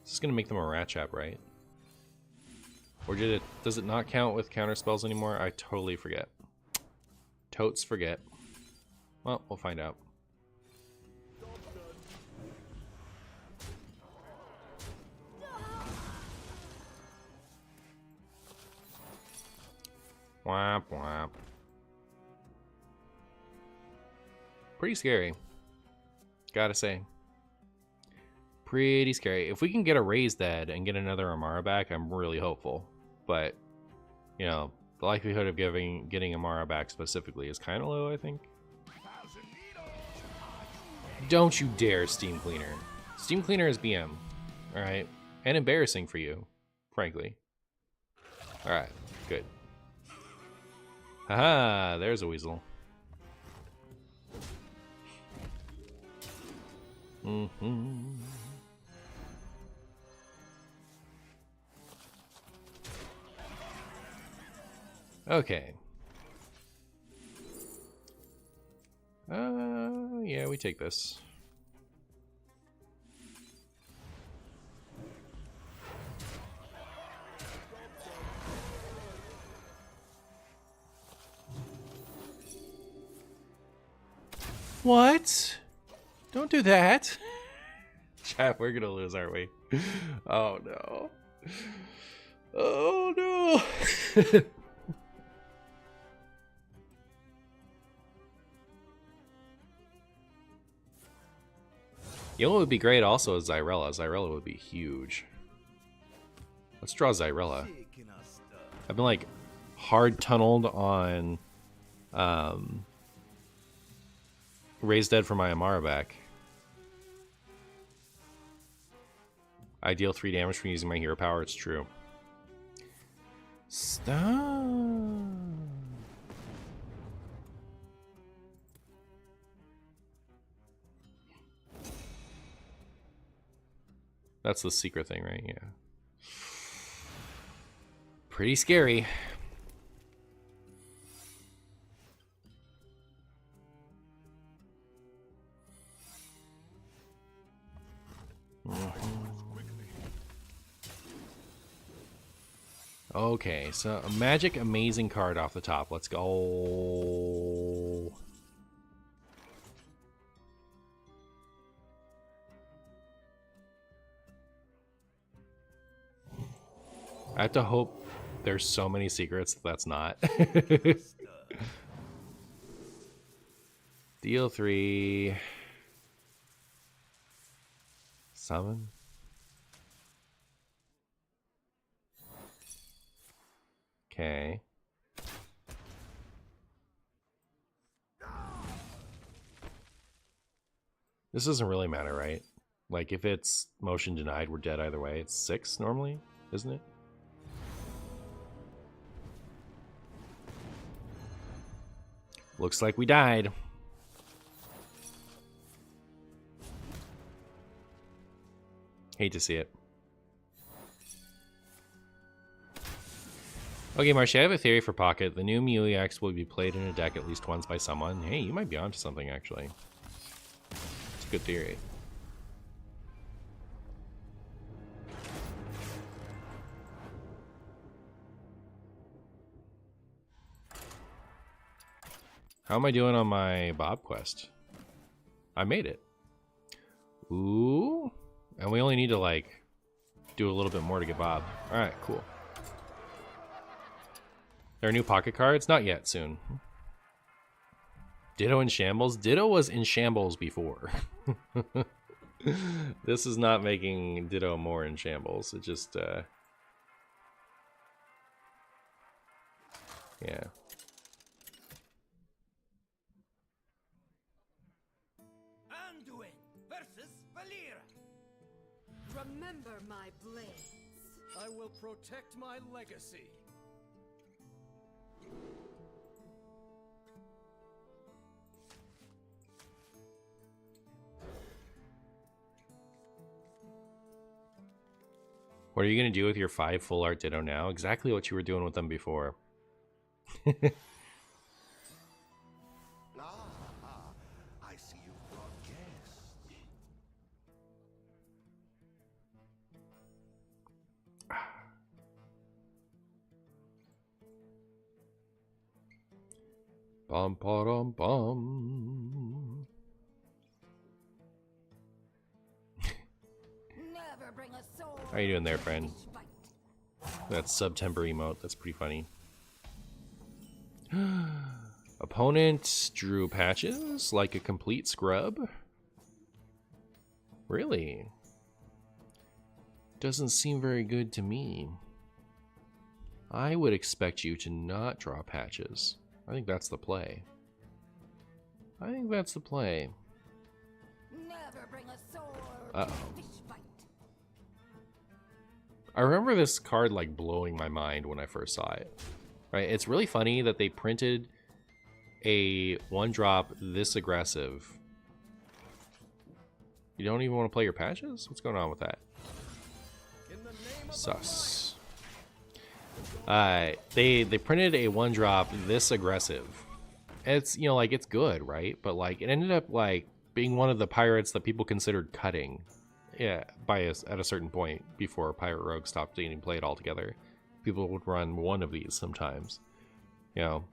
This is gonna make them a rat trap, right? Or does it not count with counter spells anymore? I totally forget. Totes forget. Well, we'll find out. Womp womp. Pretty scary. Gotta say. Pretty scary. If we can get a raise dead and get another Amara back, I'm really hopeful. But, you know, the likelihood of getting Amara back specifically is kind of low, I think. Don't you dare, Steam Cleaner. Steam Cleaner is BM. Alright? And embarrassing for you, frankly. Alright, good. Haha, there's a weasel. Okay. Yeah, we take this. What? Don't do that. Chat, we're gonna lose, aren't we? Oh no. Oh no. You know what would be great also is Zyrella. Zyrella would be huge. Let's draw Zyrella. I've been like hard tunneled on Raise Dead for my Amara back. I deal 3 damage from using my hero power, it's true. Stop. That's the secret thing, right? Yeah. Pretty scary. Okay, so a magic amazing card off the top. Let's go. I have to hope there's so many secrets that's not. Deal 3. Summon. Okay. This doesn't really matter, right? Like, if it's motion denied, we're dead either way. It's 6 normally, isn't it? Looks like we died. Hate to see it. Okay, Martian, I have a theory for Pocket. The new Mew EX will be played in a deck at least once by someone. Hey, you might be onto something, actually. It's a good theory. How am I doing on my Bob quest? I made it. Ooh. And we only need to, like, do a little bit more to get Bob. Alright, cool. There are new pocket cards? Not yet, soon. Ditto in shambles? Ditto was in shambles before. This is not making Ditto more in shambles. It just, yeah. Anduin versus Valir. Remember my blades. I will protect my legacy. What are you going to do with your 5 full art Ditto now? Exactly what you were doing with them before. I see you brought guests. Bum, ba-dum, bum. Never bring a sword. How you doing there, friend? That September emote, that's pretty funny. Opponent drew patches like a complete scrub? Really? Doesn't seem very good to me. I would expect you to not draw patches. I think that's the play. I think that's the play. Never bring a sword Uh-oh. to a fish fight. I remember this card like blowing my mind when I first saw it. Right? It's really funny that they printed a 1-drop this aggressive. You don't even want to play your patches? What's going on with that? In the name of Sus. They printed a 1-drop this aggressive. It's, you know, like, it's good, right? But like it ended up like being one of the pirates that people considered cutting. Yeah, at a certain point before Pirate Rogue stopped getting played altogether. People would run one of these sometimes. You know,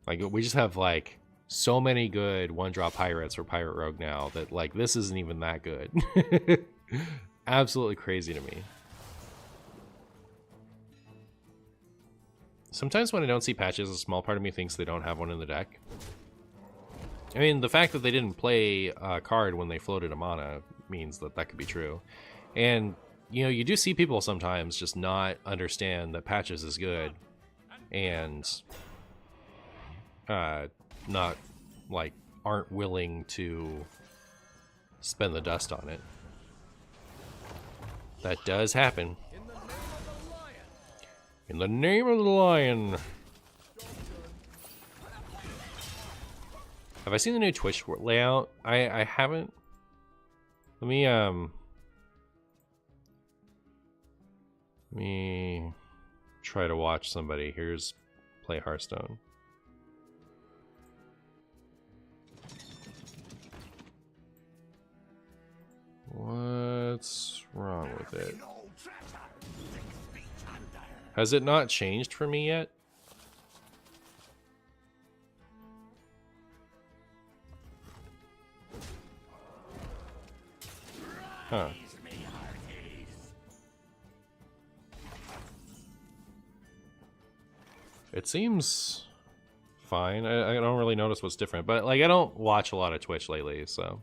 like we just have like so many good 1-drop pirates for Pirate Rogue now that like this isn't even that good. Absolutely crazy to me. Sometimes when I don't see patches, a small part of me thinks they don't have one in the deck. I mean, the fact that they didn't play a card when they floated a mana means that that could be true. And, you know, you do see people sometimes just not understand that patches is good and not, like, aren't willing to spend the dust on it. That does happen. In the name of the lion. Have I seen the new Twitch layout? I haven't. Let me try to watch somebody. Here's play Hearthstone. What's wrong with it? Has it not changed for me yet? Huh. It seems fine. I don't really notice what's different, but like I don't watch a lot of Twitch lately, so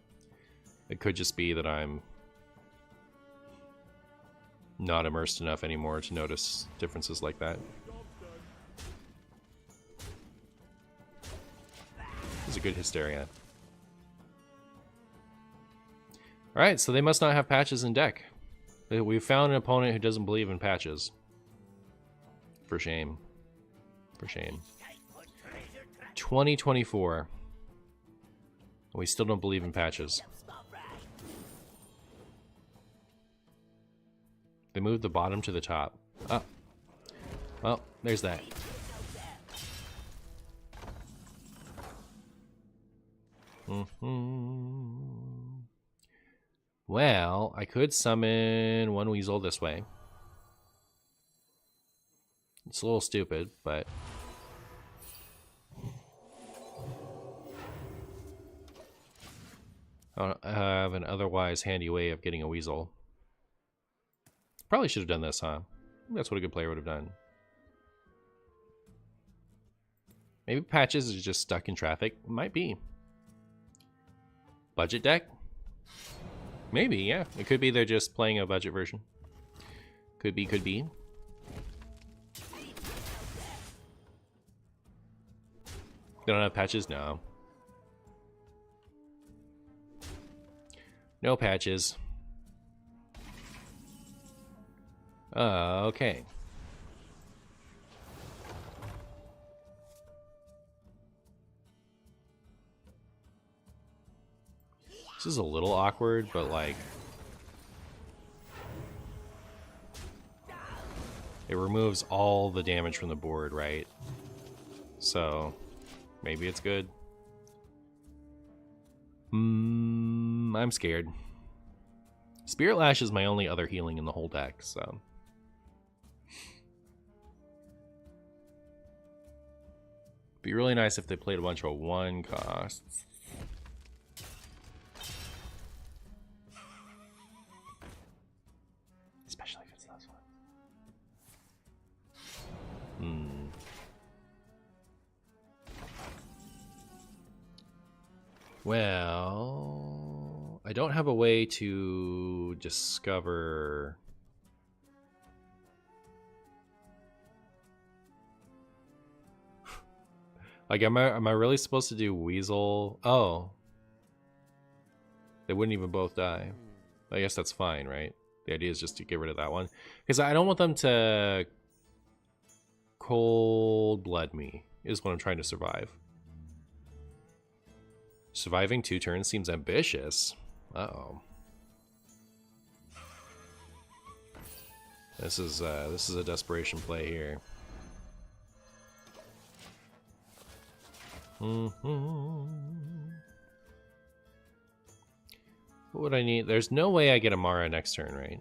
it could just be that I'm not immersed enough anymore to notice differences like that. This is a good Hysteria. Alright, so they must not have patches in deck. We've found an opponent who doesn't believe in patches. For shame. For shame. 2024. We still don't believe in patches. They moved the bottom to the top. Oh. Well, there's that. Well, I could summon one weasel this way. It's a little stupid, but I have an otherwise handy way of getting a weasel. Probably should have done this, huh? That's what a good player would have done. Maybe patches is just stuck in traffic. Might be. Budget deck? Maybe, yeah. It could be they're just playing a budget version. Could be, could be. They don't have patches? No. No patches. Okay. This is a little awkward, but like it removes all the damage from the board, right? So maybe it's good. I'm scared. Spirit Lash is my only other healing in the whole deck, so be really nice if they played a bunch of 1 costs. Especially if it's this one. Well, I don't have a way to discover. Like, am I really supposed to do Weasel? Oh, they wouldn't even both die. I guess that's fine, right? The idea is just to get rid of that one, because I don't want them to cold blood me. Is what I'm trying to survive. Surviving 2 turns seems ambitious. Uh-oh. This is a desperation play here. What would I need? There's no way I get Amara next turn, right?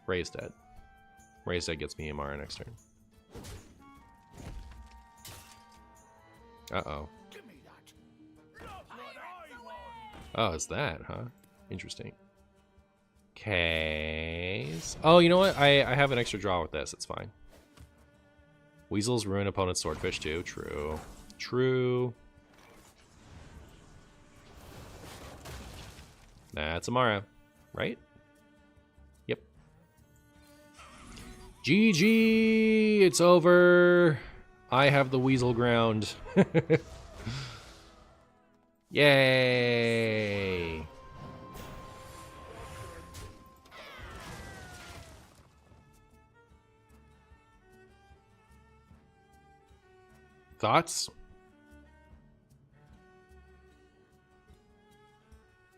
Ray's dead. Ray's dead gets me Amara next turn. Uh-oh. Oh, it's that, huh? Interesting. Okay. Oh, you know what? I have an extra draw with this. It's fine. Weasels ruin opponent's swordfish too. True. True. That's Amara, right? Yep. GG! It's over. I have the weasel ground. Yay! Thoughts?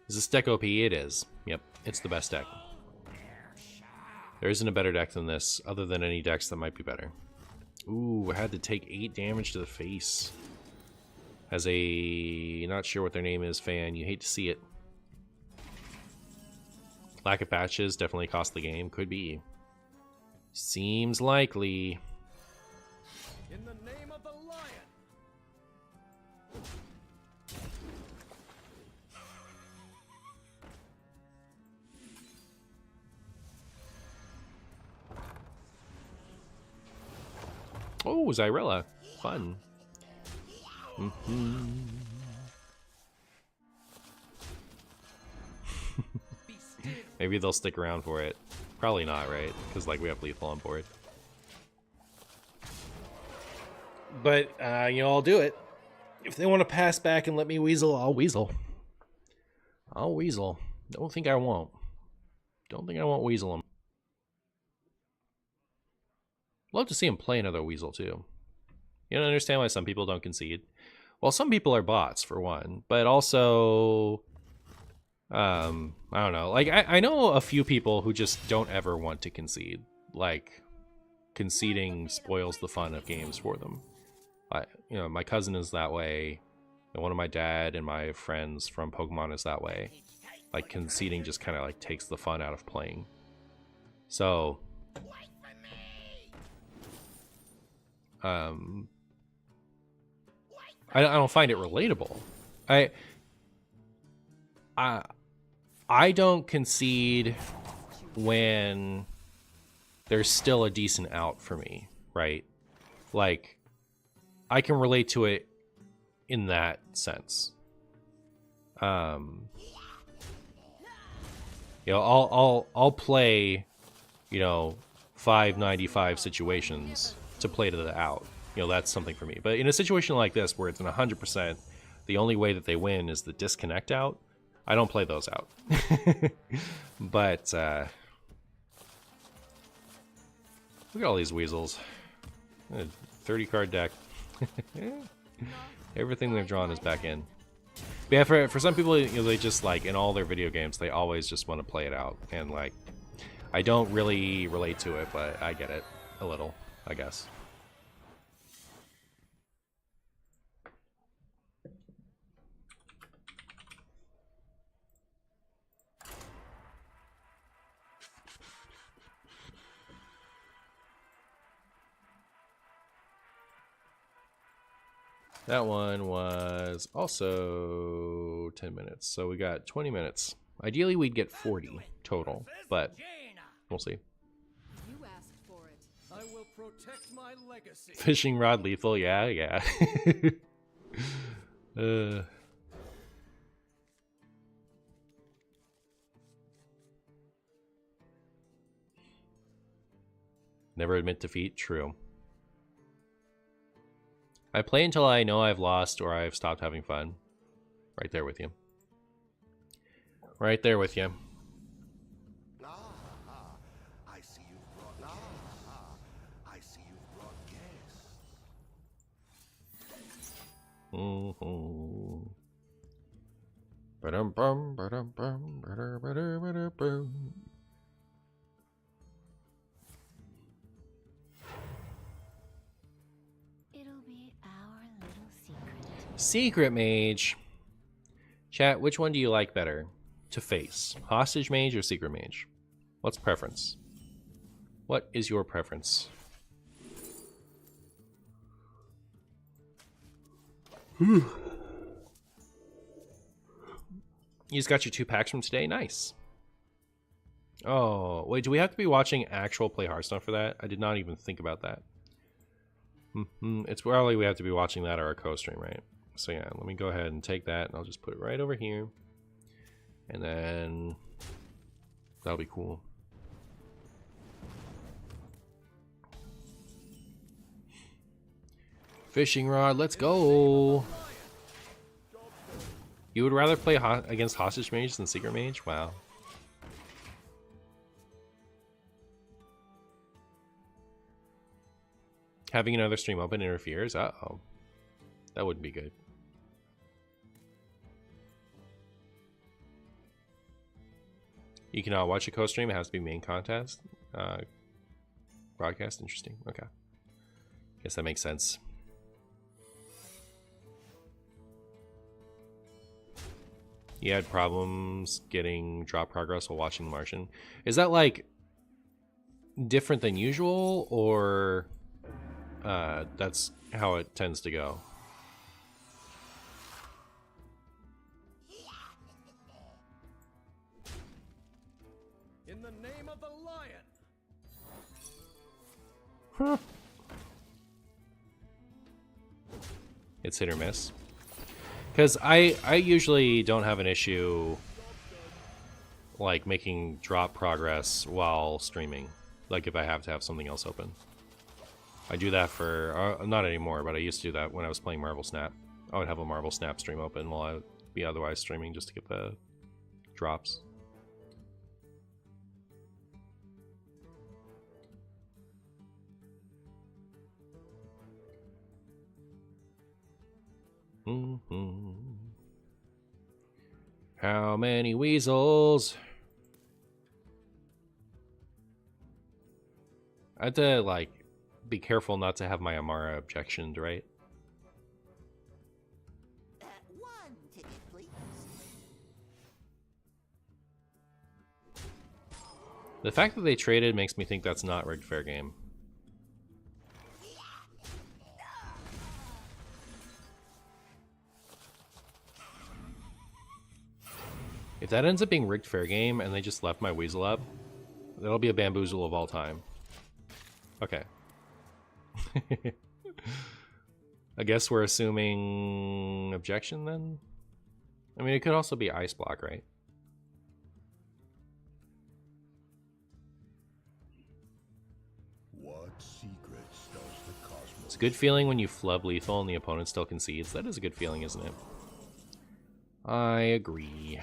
Is this deck OP? It is. Yep, it's the best deck. There isn't a better deck than this, other than any decks that might be better. Ooh, I had to take 8 damage to the face. As a not sure what their name is fan, you hate to see it. Lack of patches definitely cost the game. Could be. Seems likely. In the name of the lion. Oh, Zyrella. Fun. Maybe they'll stick around for it. Probably not, right? Because, like, we have lethal on board. But, you know, I'll do it. If they want to pass back and let me weasel, I'll weasel. I'll weasel. Don't think I won't. Don't think I won't weasel them. Love to see him play another weasel, too. You don't understand why some people don't concede? Well, some people are bots, for one. But also... I don't know. Like, I know a few people who just don't ever want to concede. Like, conceding spoils the fun of games for them. You know, my cousin is that way. And one of my dad and my friends from Pokemon is that way. Like, conceding just kind of, like, takes the fun out of playing. So... I don't find it relatable. I don't concede when there's still a decent out for me, right? Like, I can relate to it in that sense. You know, I'll play, you know, 595 situations to play to the out. You know, that's something for me. But in a situation like this where it's an 100%, the only way that they win is the disconnect out, I don't play those out. But look at all these weasels. 30 card deck. Everything they've drawn is back in. But yeah, for some people, you know, they just, like, in all their video games, they always just want to play it out. And, like, I don't really relate to it, but I get it a little, I guess. That one was also 10 minutes, so we got 20 minutes. Ideally, we'd get 40 total, but we'll see. You asked for it. I will protect my legacy. Fishing rod lethal, yeah, yeah. uh. Never admit defeat, true. I play until I know I've lost or I've stopped having fun. Right there with you. Right there with you. I see you brought. I see you brought gas. Ba-dum-bum, ba-dum-bum, ba-da-ba-da-ba-da-bum. It'll be our little secret. Secret mage. Chat, which one do you like better to face? Hostage mage or secret mage? What's preference? What is your preference? You just got your 2 packs from today? Nice. Oh, wait, do we have to be watching actual play Hearthstone for that? I did not even think about that. It's probably we have to be watching that or a co-stream, right? So yeah, let me go ahead and take that and I'll just put it right over here. And then that'll be cool. Fishing rod, let's go. You would rather play against hostage mage than secret mage? Wow. Having another stream open interferes? Uh-oh. That wouldn't be good. You cannot watch a co-stream. It has to be main contest. Broadcast. Interesting. Okay. Guess that makes sense. You had problems getting drop progress while watching The Martian. Is that like different than usual, or that's how it tends to go? In the name of the lion. Huh. It's hit or miss. Because I usually don't have an issue like making drop progress while streaming. Like if I have to have something else open. I do that for, not anymore, but I used to do that when I was playing Marvel Snap. I would have a Marvel Snap stream open while I would be otherwise streaming just to get the drops. How many weasels? I had to, like, be careful not to have my Amara objectioned, right? One ticket, please. The fact that they traded makes me think that's not rigged fair game. If that ends up being rigged fair game and they just left my weasel up, that'll be a bamboozle of all time. Okay. I guess we're assuming objection then? I mean, it could also be ice block, right? What secrets does the cosmos? It's a good feeling when you flub lethal and the opponent still concedes. That is a good feeling, isn't it? I agree.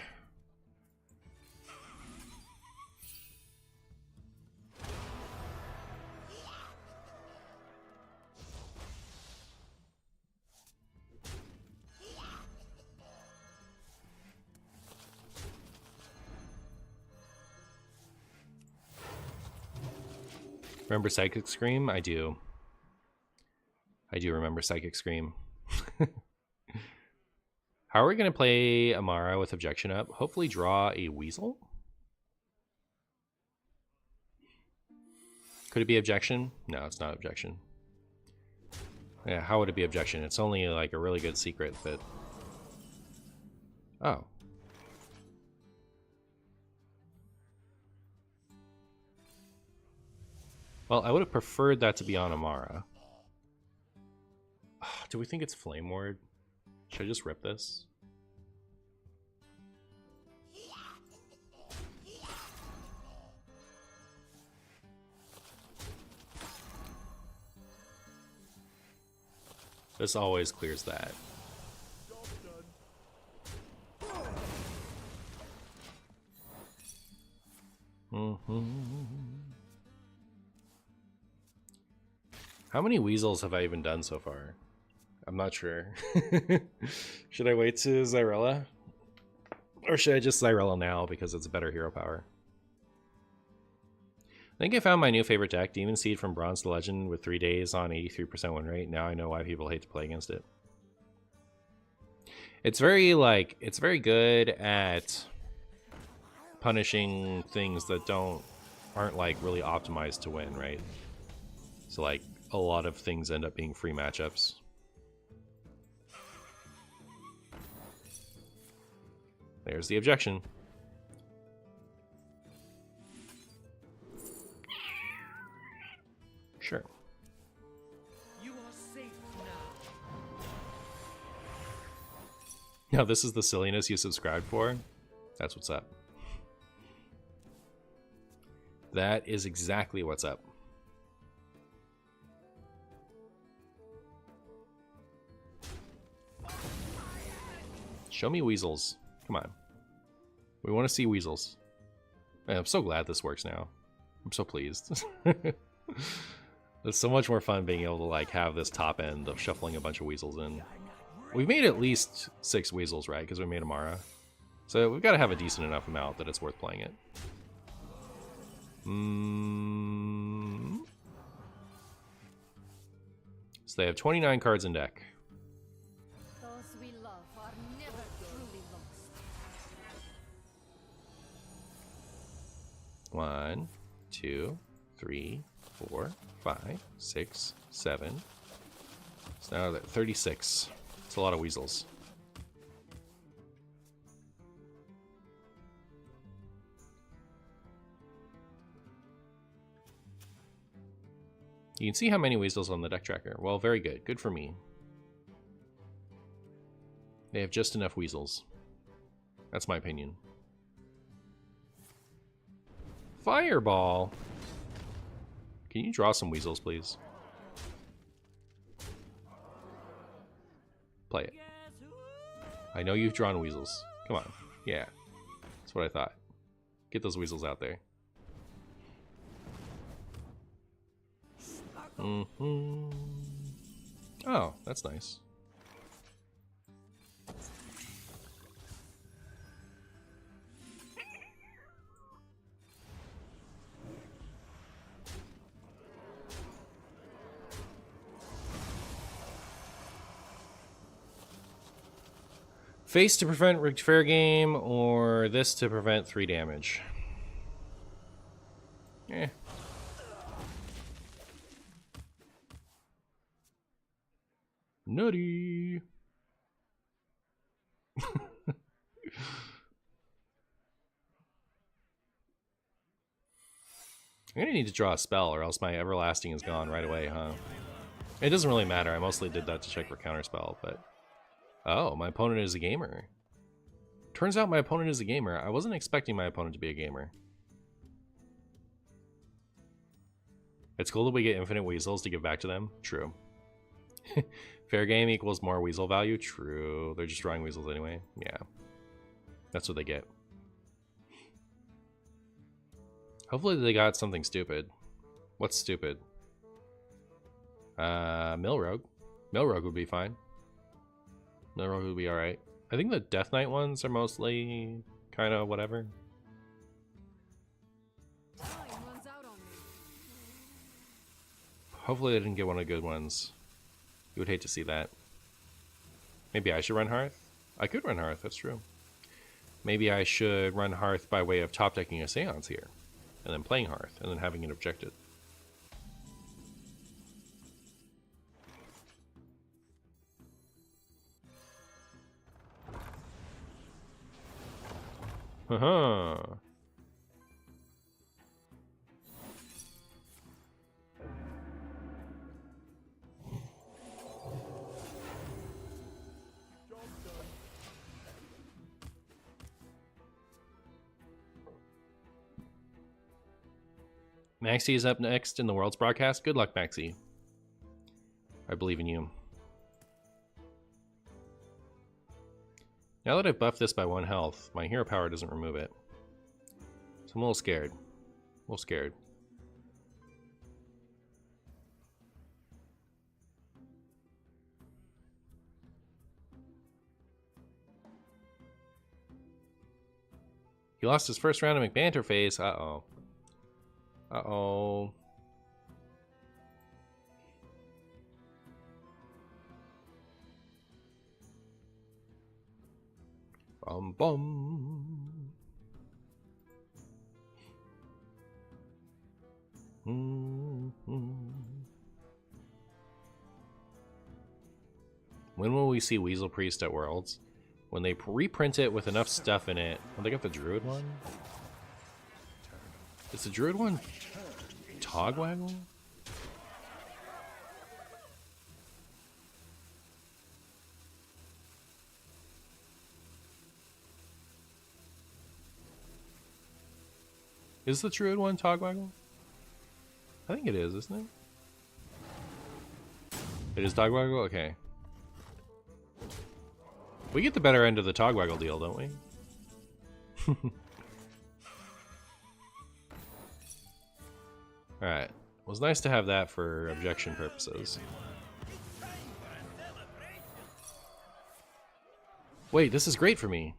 Remember Psychic Scream? I do. I do remember Psychic Scream. How are we going to play Amara with objection up? Hopefully draw a weasel? Could it be objection? No, it's not objection. Yeah, how would it be objection? It's only like a really good secret, but... Oh. Well, I would have preferred that to be on Amara. Do we think it's Flame Ward? Should I just rip this? This always clears that. How many weasels have I even done so far? I'm not sure. Should I wait to Zyrella? Or should I just Zyrella now because it's a better hero power? I think I found my new favorite deck, Demon Seed from Bronze to Legend with 3 days on 83% win rate. Now I know why people hate to play against it. It's very, like, it's very good at punishing things that aren't like really optimized to win, right? So like a lot of things end up being free matchups. There's the objection. Sure. You are safe now. Now this is the silliness you subscribed for? That's what's up. That is exactly what's up. Show me weasels. Come on. We want to see weasels. Man, I'm so glad this works now. I'm so pleased. It's so much more fun being able to like have this top end of shuffling a bunch of weasels in. We've made at least 6 weasels, right? Because we made Amara. So we've got to have a decent enough amount that it's worth playing it. So they have 29 cards in deck. Those we love are never truly lost. 1, 2, 3, 4, 5, 6, 7. So now that 36. It's a lot of weasels. You can see how many weasels on the deck tracker. Well, very good. Good for me. They have just enough weasels. That's my opinion. Fireball! Can you draw some weasels, please? Play it. I know you've drawn weasels. Come on. Yeah. That's what I thought. Get those weasels out there. Oh, that's nice. Face to prevent rigged fair game, or this to prevent 3 damage. Eh. Nutty. I'm gonna need to draw a spell or else my everlasting is gone right away, huh? It doesn't really matter. I mostly did that to check for counterspell, but... Oh, my opponent is a gamer. Turns out my opponent is a gamer. I wasn't expecting my opponent to be a gamer. It's cool that we get infinite weasels to give back to them. True. Fair game equals more weasel value. True. They're just drawing weasels anyway. Yeah. That's what they get. Hopefully they got something stupid. What's stupid? Millrogue. Millrogue would be fine. Millrogue would be alright. I think the Death Knight ones are mostly kind of whatever. Time runs out on me. Hopefully they didn't get one of the good ones. You would hate to see that. Maybe I should run Hearth? I could run Hearth, that's true. Maybe I should run Hearth by way of top decking a Seance here. And then playing Hearth, and then having it objected. Haha. Maxie is up next in the world's broadcast. Good luck, Maxie. I believe in you. Now that I've buffed this by 1 health, my hero power doesn't remove it. So I'm a little scared. A little scared. He lost his first round of McBanter phase. Uh-oh. Uh-oh. Bum. When will we see Weasel Priest at Worlds? When they reprint it with enough stuff in it. Will they get the Druid one? Is the Druid one Togwaggle? Is the Druid one Togwaggle? I think it is, isn't it? It is Togwaggle? Okay. We get the better end of the Togwaggle deal, don't we? Alright. It was nice to have that for objection purposes. Wait, this is great for me.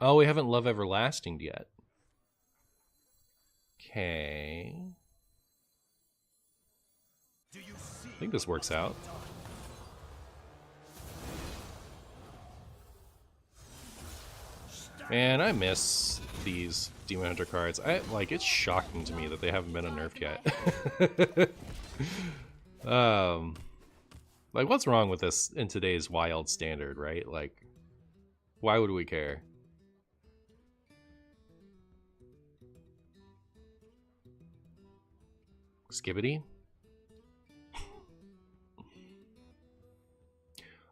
Oh, we haven't Love Everlasting yet. Okay. I think this works out. Man, I miss these Demon Hunter cards. It's shocking to me that they haven't been unnerfed yet. Like, what's wrong with this in today's wild standard, right? Like, why would we care? Skibbity?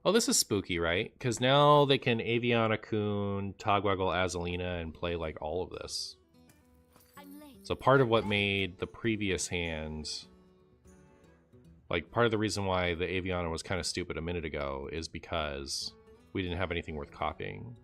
Oh, this is spooky, right? Because now they can Aviana Kun, Togwaggle Azalina, and play like all of this. So part of what made the previous hand, like part of the reason why the Aviana was kind of stupid a minute ago is because we didn't have anything worth copying.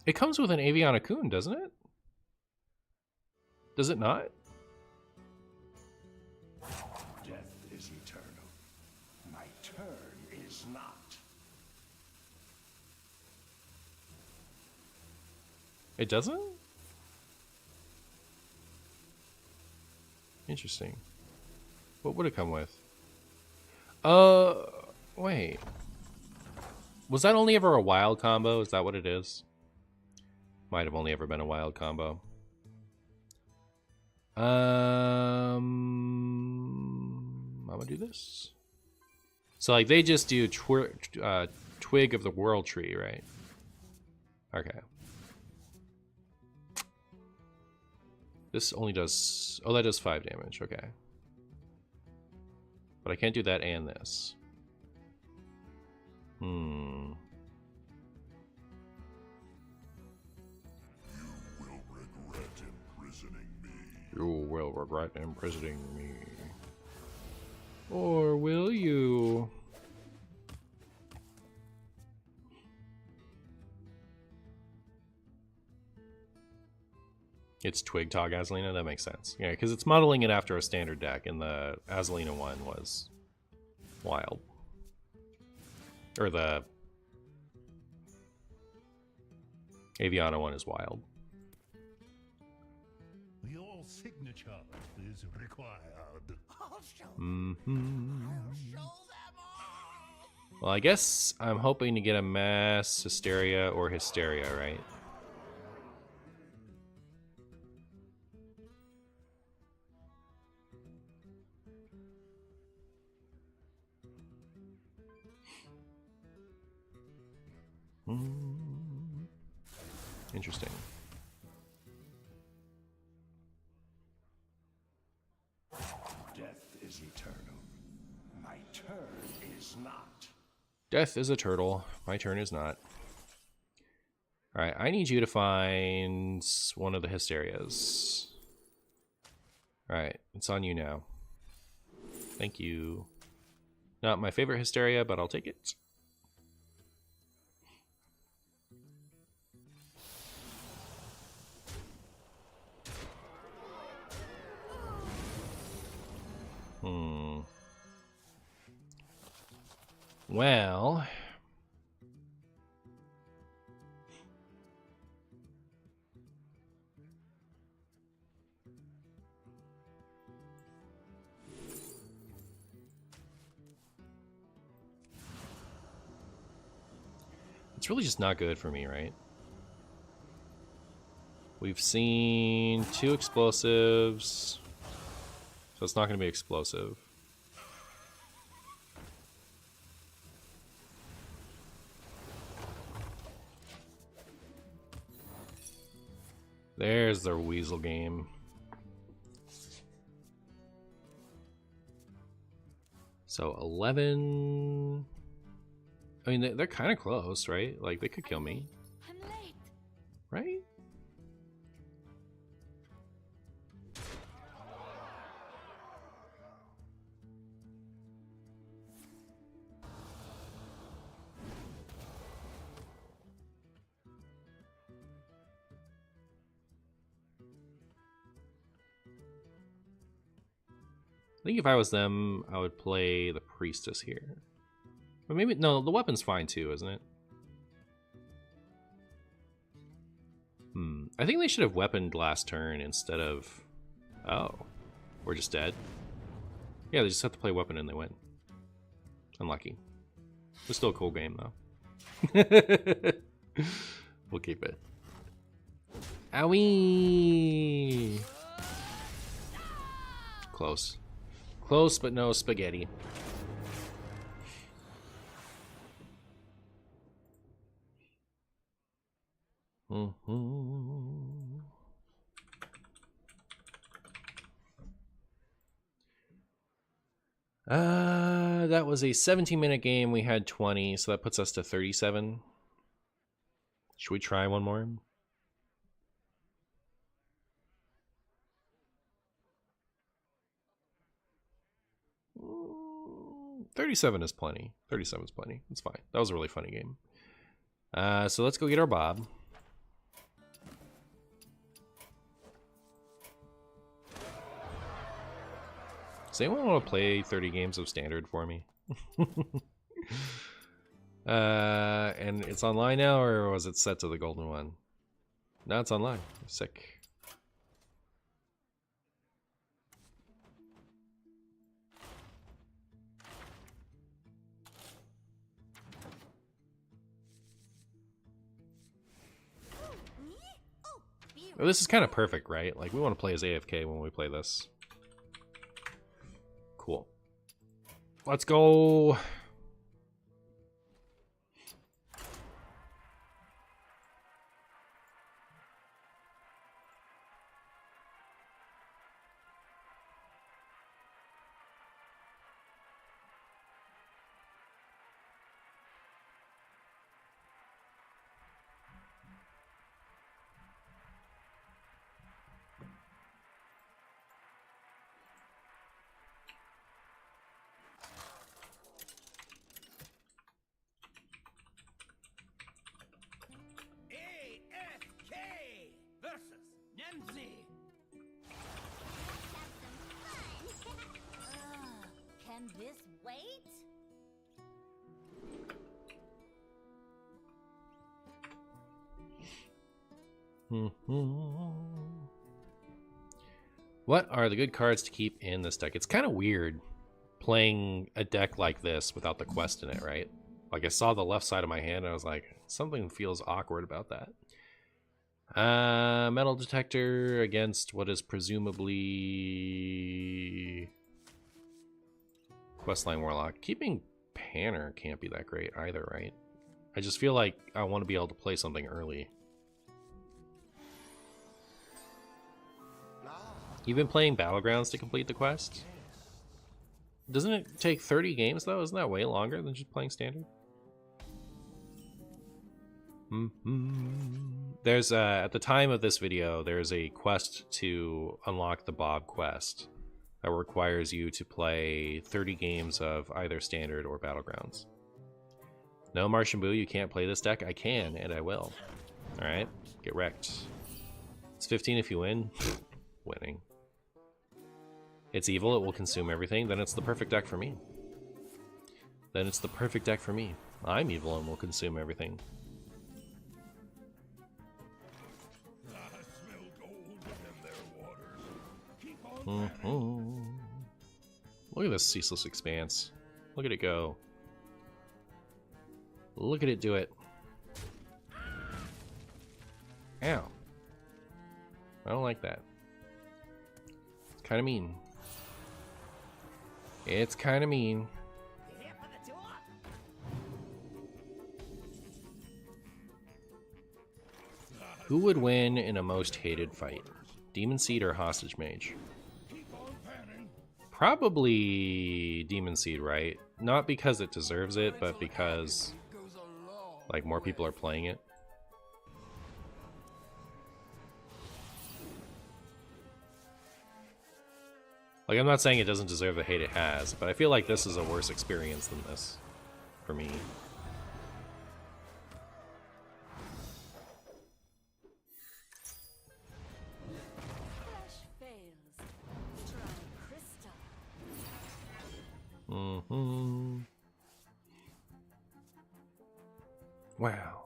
It comes with an Aviana Kun, doesn't it? Does it not? Death is eternal. My turn is not. It doesn't? Interesting. What would it come with? Wait. Was that only ever a wild combo? Is that what it is? Might have only ever been a wild combo. I'm gonna do this. So like they just do Twig of the World Tree, right? Okay. This only does... Oh, that does 5 damage. Okay. But I can't do that and this. You will regret imprisoning me. Or will you? It's Twig Tog Azalina? That makes sense. Yeah, because it's modeling it after a standard deck, and the Azalina one was wild. Or the Aviana one is wild. Your signature is required. I'll show Well, I guess I'm hoping to get a mass hysteria or hysteria, right? Interesting. Death is eternal. My turn is not. Death is a turtle. My turn is not. Alright, I need you to find one of the hysterias. Alright, it's on you now. Thank you. Not my favorite hysteria, but I'll take it. Well... it's really just not good for me, right? We've seen 2 explosives, so it's not going to be explosive. There's the weasel game. So 11... I mean, they're kind of close, right? Like, they could kill me. I'm late. Right? I think if I was them, I would play the priestess here. But maybe, no, the weapon's fine too, isn't it? I think they should have weaponed last turn instead of... Oh. We're just dead? Yeah, they just have to play weapon and they win. Unlucky. It's still a cool game, though. We'll keep it. Owie! Close. Close, but no spaghetti. That was a 17-minute game. We had 20, so that puts us to 37. Should we try one more? Mm, 37 is plenty. 37 is plenty. It's fine. That was a really funny game. So let's go get our Bob. Does anyone want to play 30 games of Standard for me? And it's online now, or was it set to the golden one? No, it's online. Sick. Well, this is kind of perfect, right? Like, we want to play as AFK when we play this. Cool. Let's go. AFK versus Nemzi. Can this wait? What are the good cards to keep in this deck? It's kind of weird playing a deck like this without the quest in it, right? Like, I saw the left side of my hand and I was like, something feels awkward about that. Metal detector against what is presumably Questline Warlock. Keeping Panner can't be that great either, right? I just feel like I want to be able to play something early. You've been playing Battlegrounds to complete the quest? Doesn't it take 30 games though? Isn't that way longer than just playing standard? There's at the time of this video, there's a quest to unlock the Bob quest that requires you to play 30 games of either standard or Battlegrounds. No, Martian Boo, you can't play this deck. I can, and I will. Alright, get wrecked. It's 15 if you win. Winning. It's evil, it will consume everything, then it's the perfect deck for me. Then it's the perfect deck for me. I'm evil and will consume everything. Look at this ceaseless expanse. Look at it go. Look at it do it. Ow. I don't like that. It's kind of mean. It's kind of mean. Who would win in a most hated fight? Demon Seed or Hostage Mage? Probably Demon Seed, right? Not because it deserves it, but because like more people are playing it. Like, I'm not saying it doesn't deserve the hate it has, but I feel like this is a worse experience than this for me. Wow.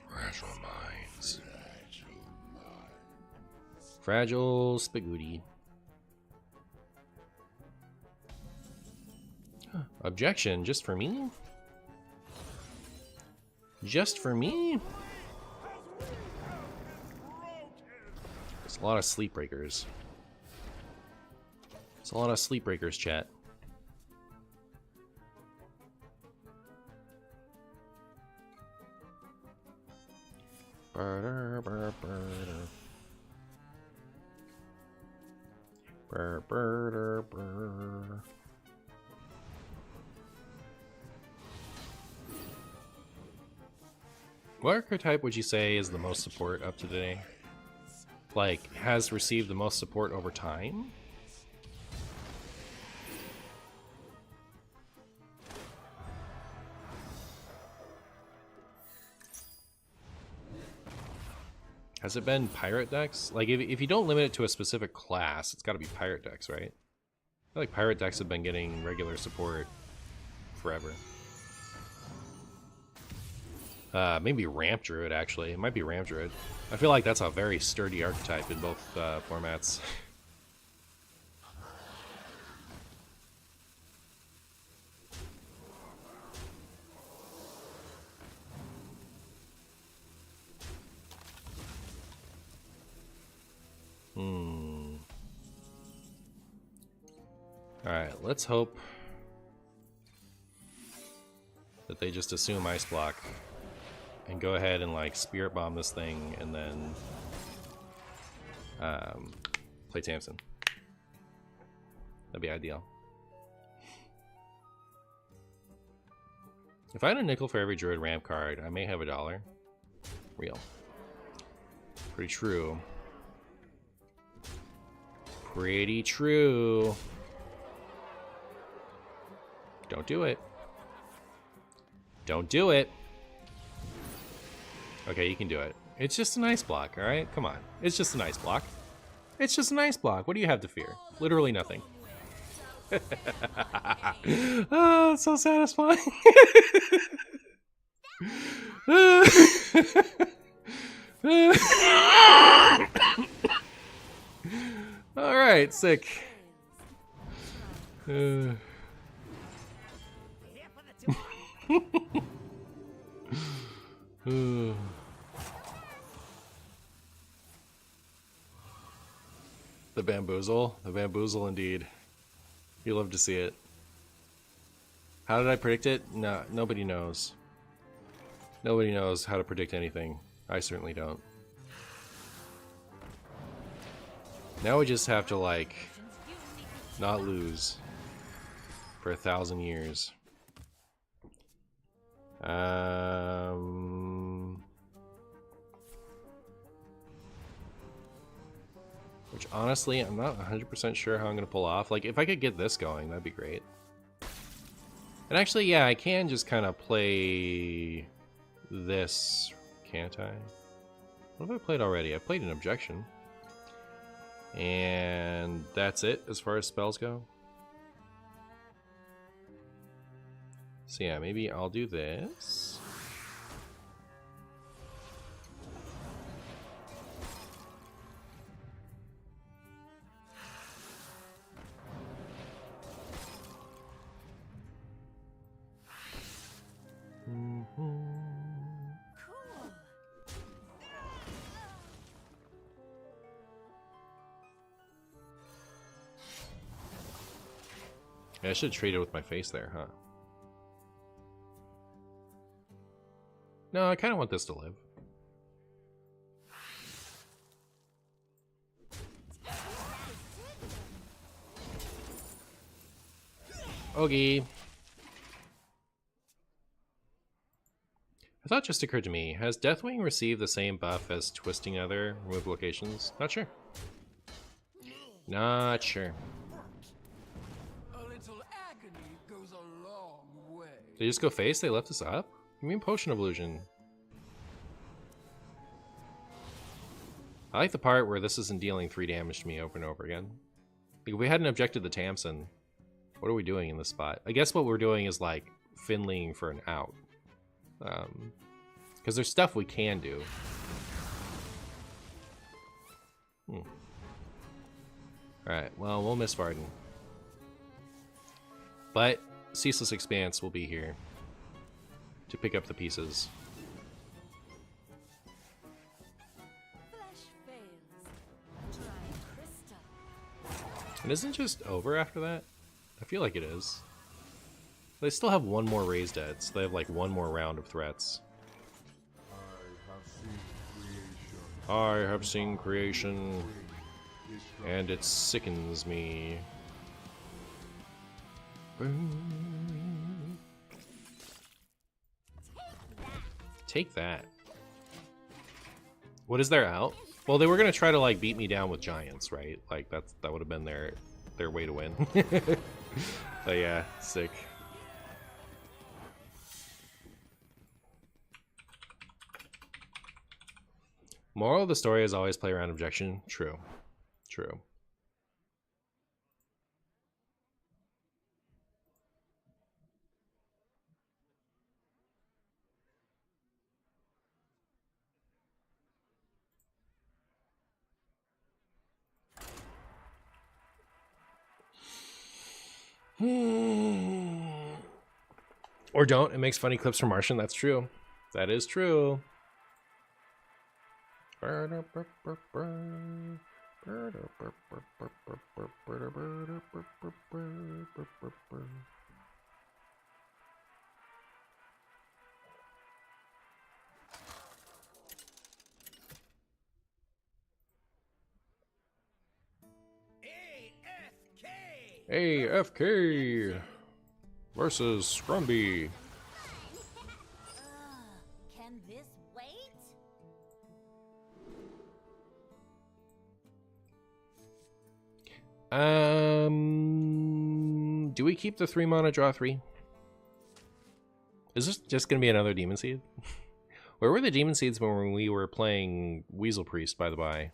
Fragile minds. Fragile spaghetti. Huh. Objection, just for me? Just for me? There's a lot of sleep breakers. There's a lot of sleep breakers, chat. What archetype would you say is the most support up to today? Like, has received the most support over time? Has it been pirate decks? Like, if you don't limit it to a specific class, it's got to be pirate decks, right? I feel like pirate decks have been getting regular support forever. Maybe Ramp Druid, actually. It might be Ramp Druid. I feel like that's a very sturdy archetype in both formats. Alright, let's hope that they just assume Ice Block and go ahead and like Spirit Bomb this thing and then play Tamsin. That'd be ideal. If I had a nickel for every Druid ramp card, I may have $1. Real. Pretty true. Pretty true. Don't do it. Don't do it. Okay, you can do it. It's just an ice block, alright? Come on. It's just an ice block. It's just an ice block. What do you have to fear? Literally nothing. Oh, it's so satisfying. Alright, sick. The bamboozle indeed. You love to see it. How did I predict it? No, nobody knows. Nobody knows how to predict anything. I certainly don't. Now we just have to, like, not lose for 1,000 years. Which, honestly, I'm not 100% sure how I'm going to pull off. Like, if I could get this going, that'd be great. And actually, yeah, I can just kind of play this, can't I? What have I played already? I played an objection. And that's it as far as spells go. So yeah, maybe I'll do this. Yeah, I should trade it with my face there, huh? No, I kind of want this to live. Okay. A thought just occurred to me. Has Deathwing received the same buff as Twisting Other? Remove locations? Not sure. Not sure. A little agony goes a long way. They just go face? They left us up? I mean, Potion of Illusion. I like the part where this isn't dealing 3 damage to me over and over again. Like, if we hadn't objected the Tamsin, what are we doing in this spot? I guess what we're doing is, like, finleying for an out. Because there's stuff we can do. Alright, well, we'll miss Varden. But Ceaseless Expanse will be here to pick up the pieces. It isn't just over after that? I feel like it is. They still have one more raised dead, so they have like one more round of threats. I have seen creation, and it sickens me. Take that. What is their out? Well, they were gonna try to like beat me down with giants, right? Like that would have been their way to win. But yeah, sick. Moral of the story is always play around objection. True. True. Or don't. It makes funny clips from Martian. That's true. That is true. AFK versus Scrumby. Can this wait? Do we keep the 3 mana draw 3? Is this just gonna be another Demon Seed? Where were the Demon Seeds when we were playing Weasel Priest, by the by?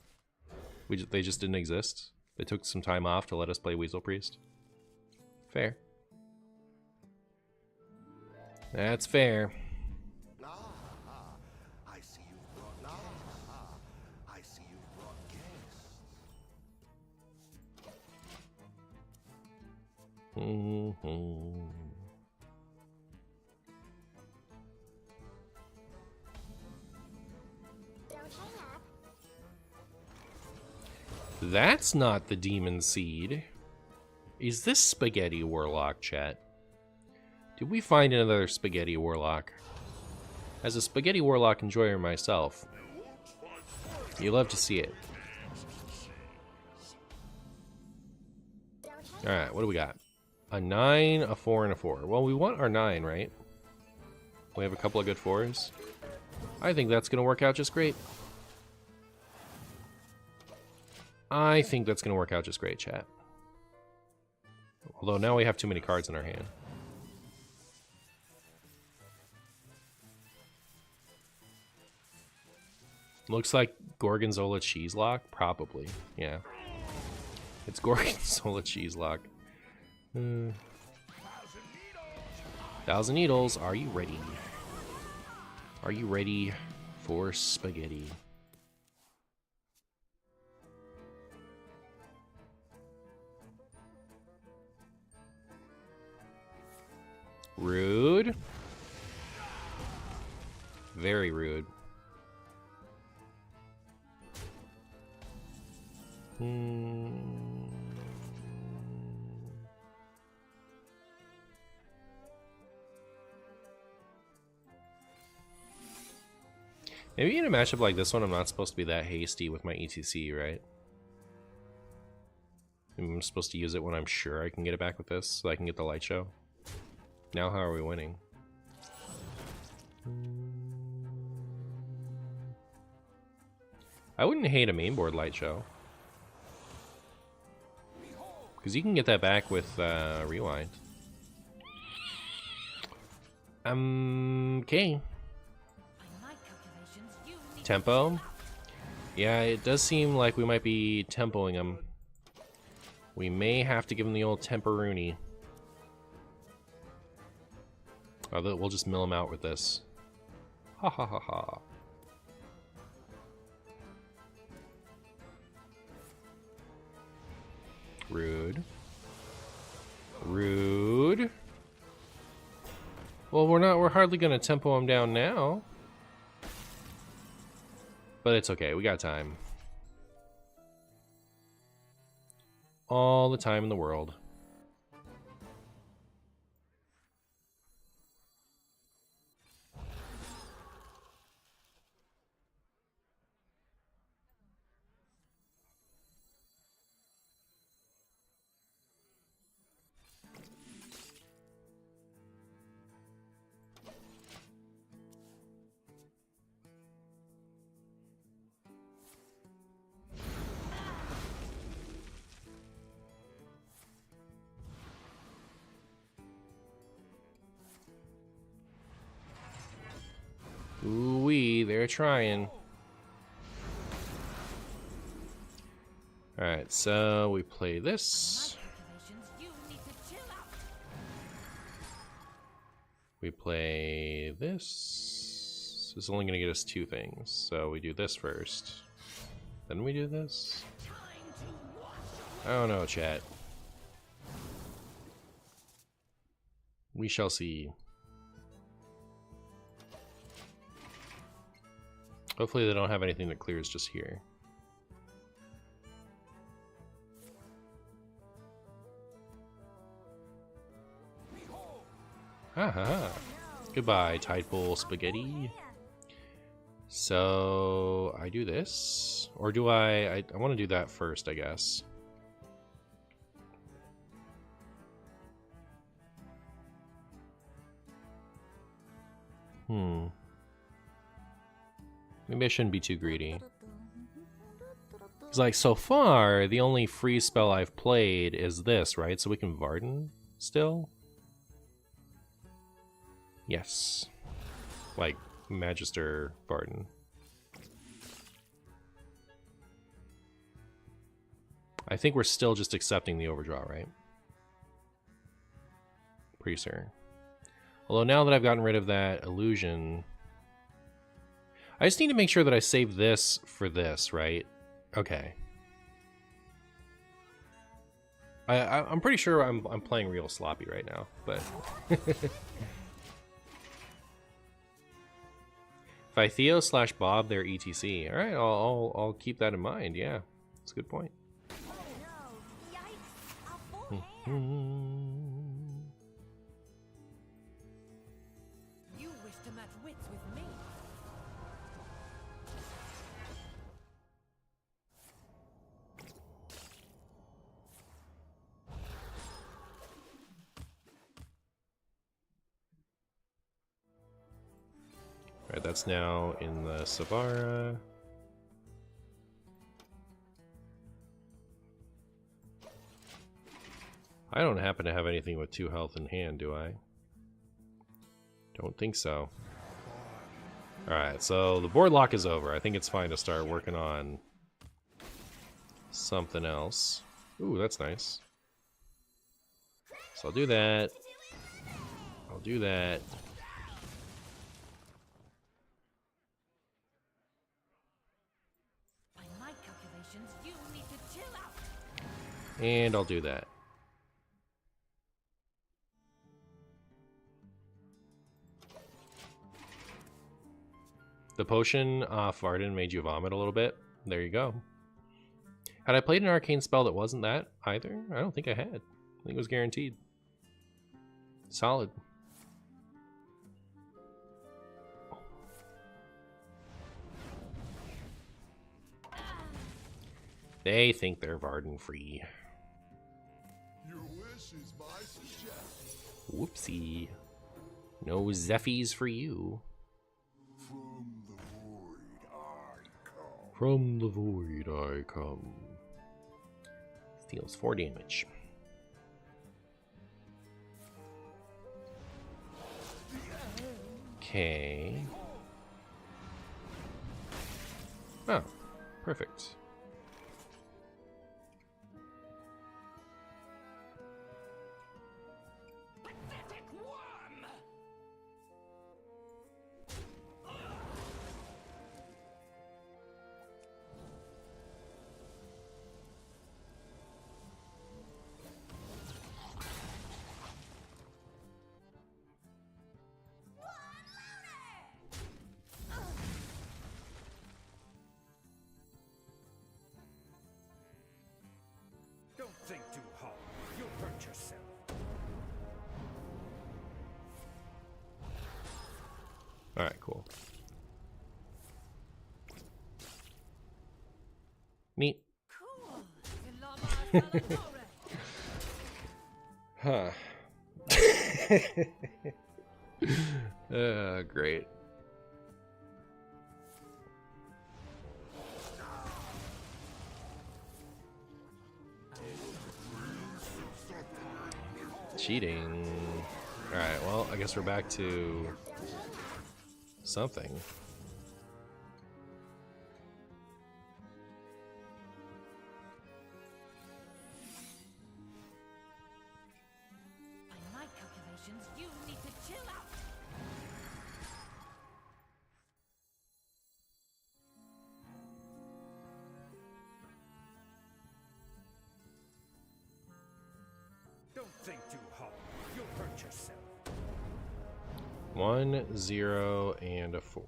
They just didn't exist? They took some time off to let us play Weasel Priest? Fair. That's fair. I see you've brought. I see you've brought guests. That's not the Demon Seed. Is this Spaghetti Warlock, chat? Did we find another Spaghetti Warlock? As a Spaghetti Warlock enjoyer myself, you love to see it. Alright, what do we got? A 9, a 4, and a 4. Well, we want our 9, right? We have a couple of good 4s. I think that's going to work out just great. I think that's going to work out just great, chat. Although now we have too many cards in our hand. Looks like Gorgonzola cheese lock? Probably. Yeah. It's Gorgonzola cheese lock. 1,000 needles. Are you ready? Are you ready for spaghetti? Rude. Very rude. Maybe in a matchup like this one, I'm not supposed to be that hasty with my ETC, right? I'm supposed to use it when I'm sure I can get it back with this, so I can get the light show. Now how are we winning? I wouldn't hate a mainboard light show. Because you can get that back with rewind. Okay. Tempo? Yeah, it does seem like we might be tempoing him. We may have to give him the old temporoonie. Oh, we'll just mill him out with this. Ha ha ha ha. Rude. Rude. Well, we're hardly gonna tempo him down now. But it's okay, we got time. All the time in the world. Ooh-wee, they're trying. Alright, so we play this. We play this. This is only going to get us 2 things. So we do this first. Then we do this. I don't know, chat. We shall see. Hopefully they don't have anything that clears just here. Ha ha ha. Goodbye, Tideful Spaghetti. So I do this, or do I want to do that first, I guess. Maybe I shouldn't be too greedy. Because, like, so far, the only free spell I've played is this, right? So we can Varden still? Yes. Like, Magister Varden. I think we're still just accepting the overdraw, right? Pretty certain. Although now that I've gotten rid of that illusion... I just need to make sure that I save this for this, right? Okay. I'm pretty sure I'm playing real sloppy right now, but... If I Theo / Bob their ETC, alright, I'll keep that in mind, yeah. That's a good point. You wish to match wits with me. Alright, that's now in the Savara. I don't happen to have anything with 2 health in hand, do I? Don't think so. Alright, so the board lock is over. I think it's fine to start working on something else. Ooh, that's nice. So I'll do that. I'll do that. By my calculations, you need to chill out. And I'll do that. The potion off Varden made you vomit a little bit. There you go. Had I played an arcane spell that wasn't that either? I don't think I had. I think it was guaranteed. Solid. They think they're Varden free. Your wish is my suggestion. Whoopsie. No Zephies for you. From the void I come. From the void I come. Deals 4 damage. Okay. Oh, perfect. Pathetic worm! Don't think too hard. You'll hurt yourself. Alright, cool. Neat. Cool. The llama Huh. Great. Cheating. Alright, well, I guess we're back to something. By my calculations, you need to chill out. Don't think too hard. You'll hurt yourself. 1, 0, and a 4.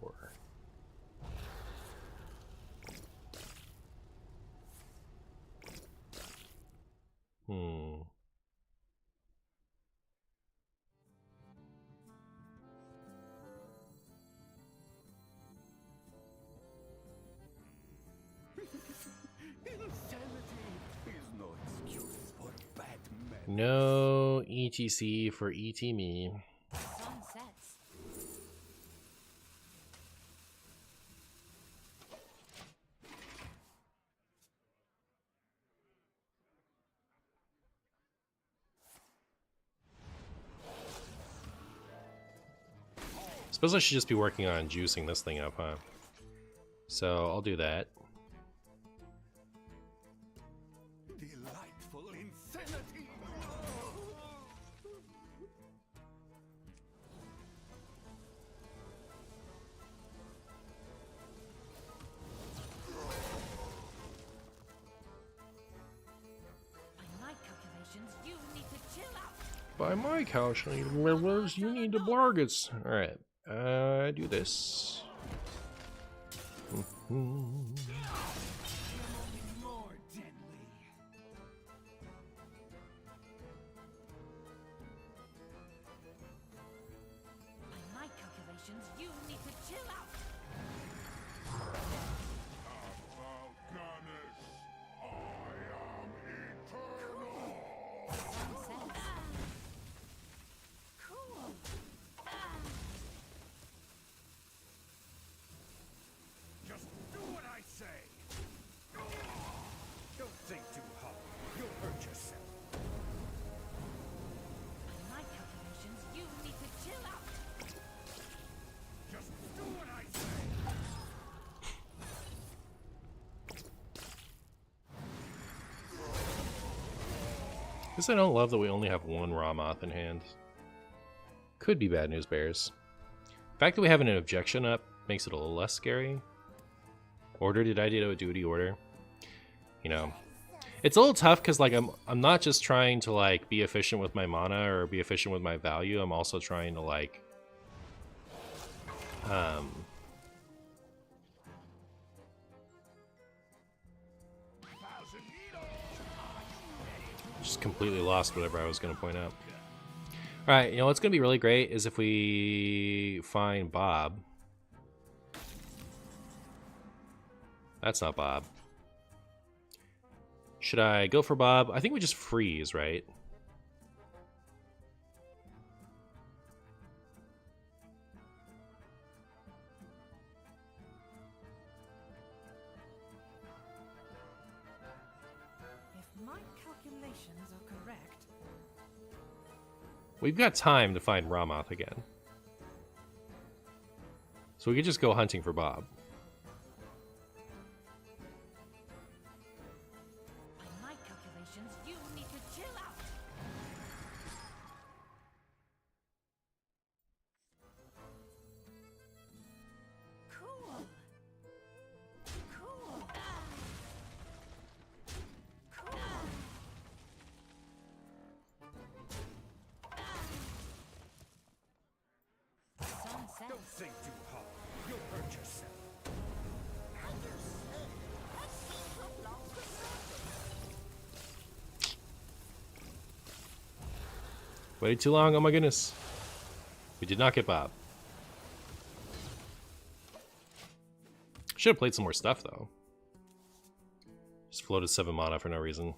Insanity is no excuse for bad men. No ETC for ET me. Sun sets. Suppose I should just be working on juicing this thing up, huh? So I'll do that. Delightful insanity. By my calculations, you need to chill out. By my calculations, you need to bargains. Alright, do this. More deadly. By my calculations, you need to chill out. Sun sets. Cool. Guess I don't love that we only have one Ramoth in hand. Could be bad news bears. The fact that we have an objection up makes it a little less scary. Order, did I do a duty order? You know, it's a little tough because like I'm not just trying to like be efficient with my mana or be efficient with my value. I'm also trying to like just completely lost whatever I was going to point out. All right, you know what's going to be really great is if we find Bob. That's not Bob. Should I go for Bob? I think we just freeze, right? If my calculations are correct, We've got time to find Ramoth again. So we could just go hunting for Bob. by my calculations, you need to chill out. Cool. Cool. Cool. Sun Don't sets. think too hard. You'll hurt yourself. Waited too long, oh my goodness. We did not get Bob. Should have played some more stuff though. Just floated 7 mana for no reason.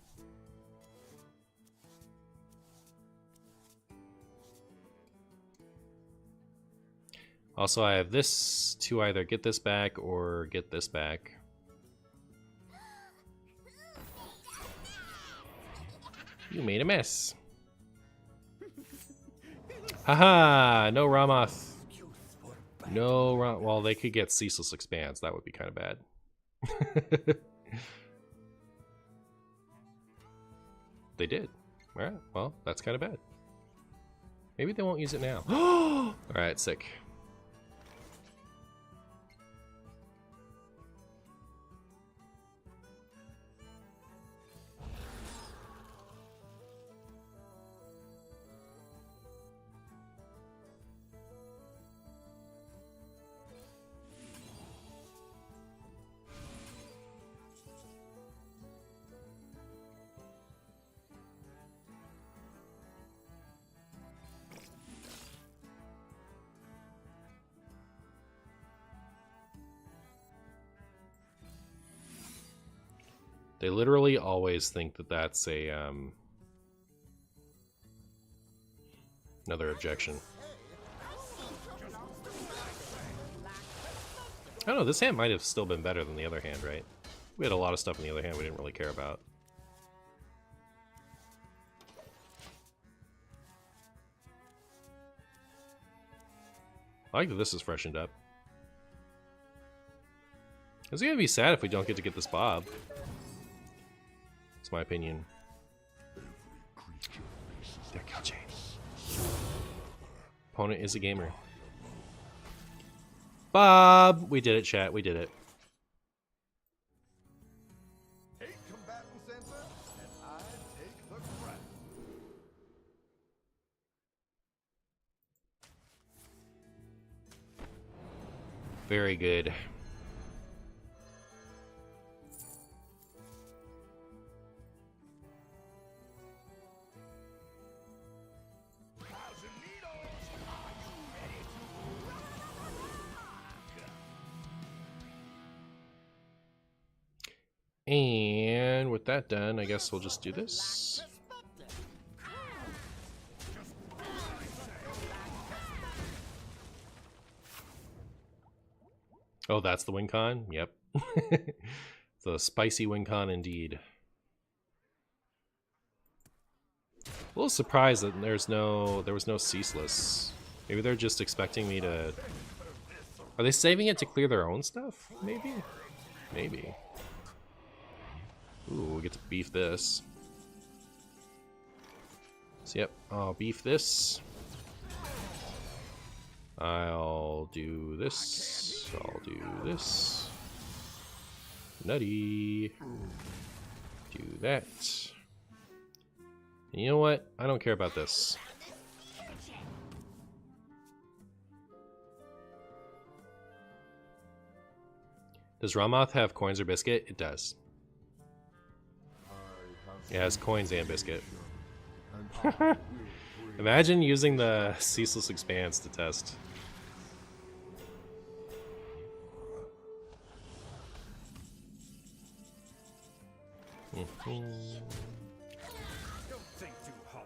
Also, I have this to either get this back or get this back. You made a mess. Haha! No Ramoth. No Ram. Well, they could get Ceaseless Expanse. That would be kind of bad. They did. Alright, well, that's kind of bad. Maybe they won't use it now. Alright, sick. They literally always think that that's a another objection. I don't know, this hand might have still been better than the other hand, right? We had a lot of stuff in the other hand we didn't really care about. I like that this is freshened up. It's gonna be sad if we don't get to get this Bob. It's my opinion. There, kill chain. Opponent is a gamer. Bob! We did it, chat. We did it. Take combatant sensor, and I take the front. Very good. And with that done, I guess we'll just do this. Oh, that's the win con? Yep. The spicy win con indeed. A little surprised that there was no ceaseless. Maybe they're just expecting me to... Are they saving it to clear their own stuff? Maybe? Maybe. Ooh, we get to beef this. So yep, I'll beef this. I'll do this. I'll do this. Nutty. Do that. And you know what? I don't care about this. Does Ramoth have coins or biscuit? It does. It has coins and biscuit. Imagine using the Ceaseless Expanse to test.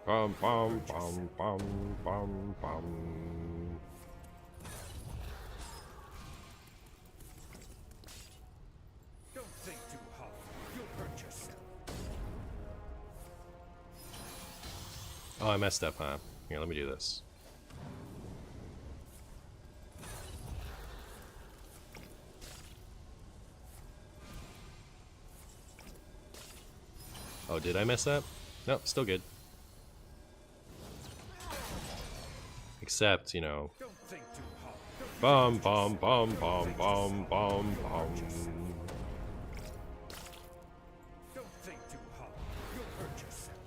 Bum bum bum bum bum bum. Don't think too hard. You'll hurt yourself. Oh, I messed up, huh? Here, let me do this. Oh, did I mess up? Nope, still good. Except, you know. Don't think too hard. Bum bum bum bum bum bum bum. Don't think too hard. You'll hurt yourself.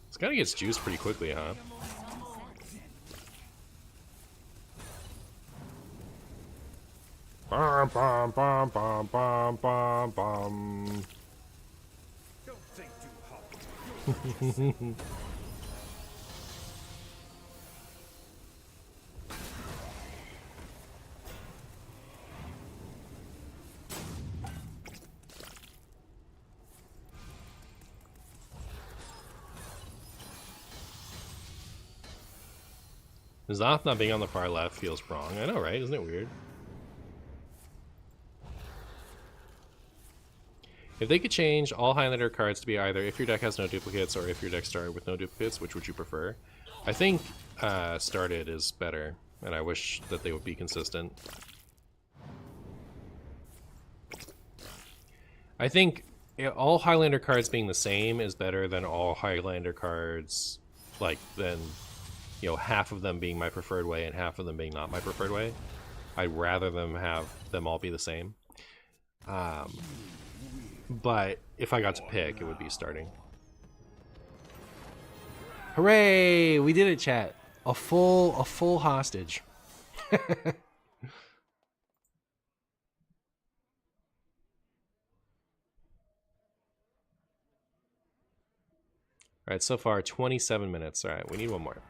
This kind of gets juiced pretty quickly, huh? Bum bum bum bum bum bum bum. Don't think too hard. You'll hurt yourself. Zoth not being on the far left feels wrong. I know, right? Isn't it weird? If they could change all Highlander cards to be either if your deck has no duplicates or if your deck started with no duplicates, which would you prefer? I think started is better, and I wish that they would be consistent. I think all Highlander cards being the same is better than all Highlander cards, like, than, you know, half of them being my preferred way and half of them being not my preferred way. I'd rather them have them all be the same. But if I got to pick, it would be starting. Hooray! We did it, chat. A full hostage. Alright, so far 27 minutes. Alright, we need one more.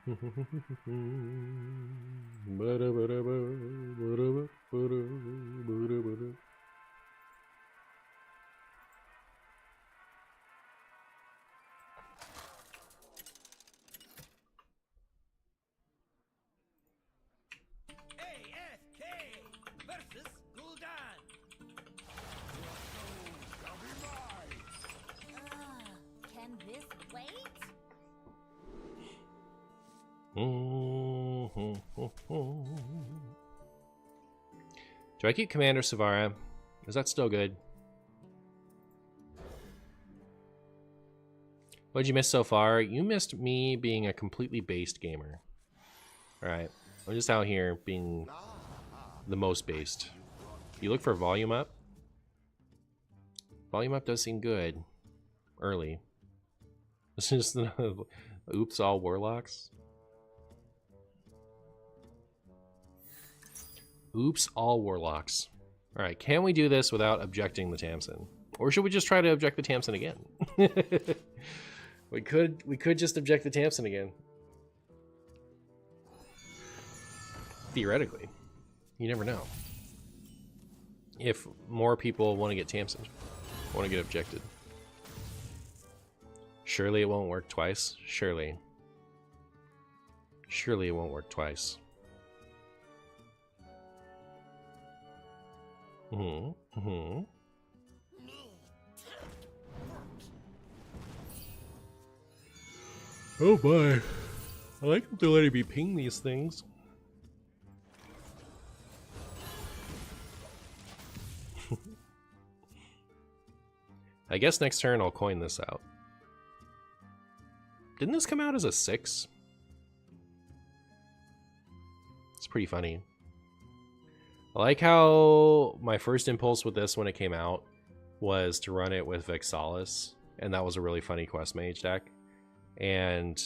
AFK versus Gul'dan. Can this wait? Do I keep Commander Savara? Is that still good? What'd you miss so far? You missed me being a completely based gamer. Alright, I'm just out here being the most based. You look for volume up? Volume up does seem good. Early. This is the oops all warlocks. Oops all warlocks. Alright, can we do this without objecting the Tamsin? Or should we just try to object the Tamsin again? We could just object the Tamsin again. Theoretically. You never know. If more people want to get Tamsin, want to get objected. Surely it won't work twice. Surely. Surely it won't work twice. Oh boy. I like them to let me ping these things. I guess next turn I'll coin this out. Didn't this come out as a 6? It's pretty funny. I like how my first impulse with this when it came out was to run it with Vexalis, and that was a really funny quest mage deck. And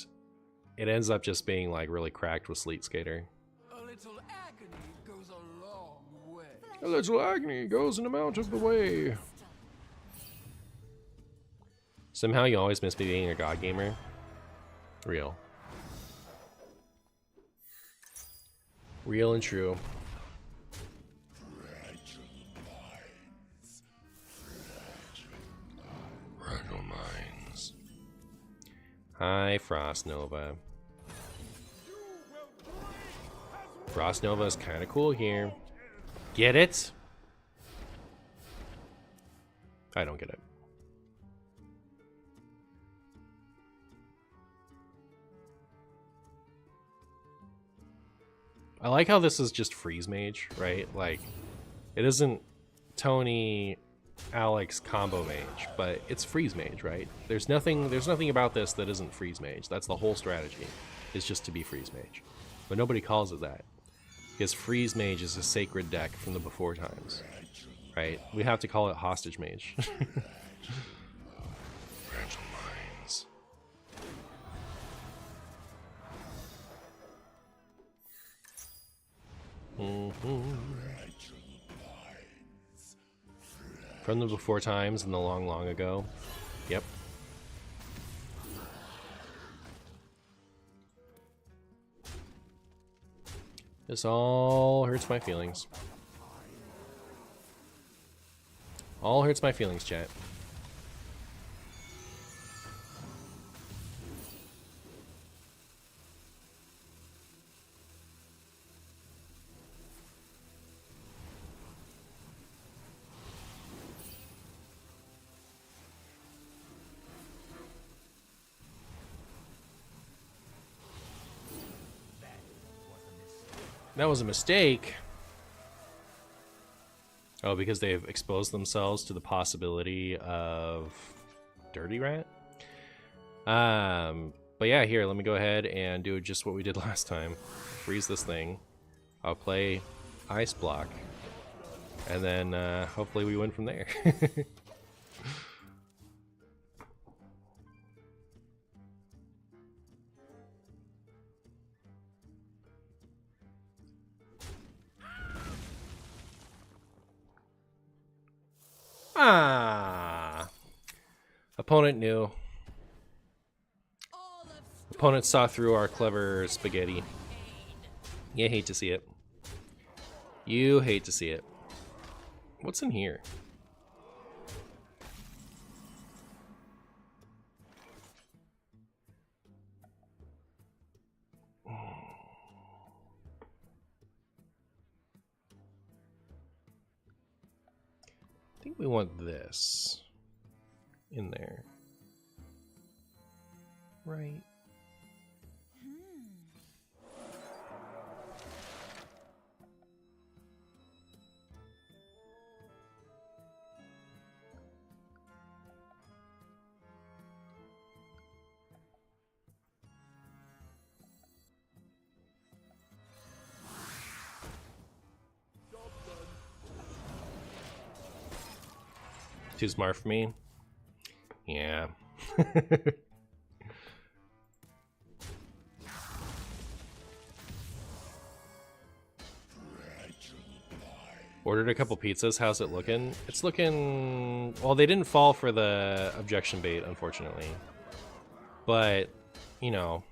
it ends up just being like really cracked with Sleet Skater. A little agony goes a long way. A little agony goes an amount of the way. Somehow you always miss me being a god gamer. Real. Real and true. Fragile minds. Hi, Frost Nova. Frost Nova is kind of cool here. Get it? I don't get it. I like how this is just freeze mage, right? Like, it isn't Tony Alex combo mage, but it's freeze mage, right? There's nothing about this that isn't freeze mage. That's the whole strategy, is just to be freeze mage. But nobody calls it that, because freeze mage is a sacred deck from the before times, right? We have to call it hostage mage. Fragile minds. From the before times and the long, long ago. Yep. This all hurts my feelings. All hurts my feelings, chat. That was a mistake. Oh, because they've exposed themselves to the possibility of Dirty Rat? But yeah, here, let me go ahead and do just what we did last time. Freeze this thing. I'll play Ice Block. And then hopefully we win from there. Opponent knew. Opponent saw through our clever spaghetti. You hate to see it. You hate to see it. What's in here? I think we want this in there. Right. Too smart for me? Yeah. Ordered a couple pizzas. How's it looking? It's looking... Well, they didn't fall for the objection bait, unfortunately. But, you know...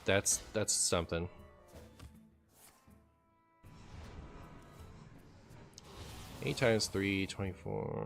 That's something. 8 times 3, 24.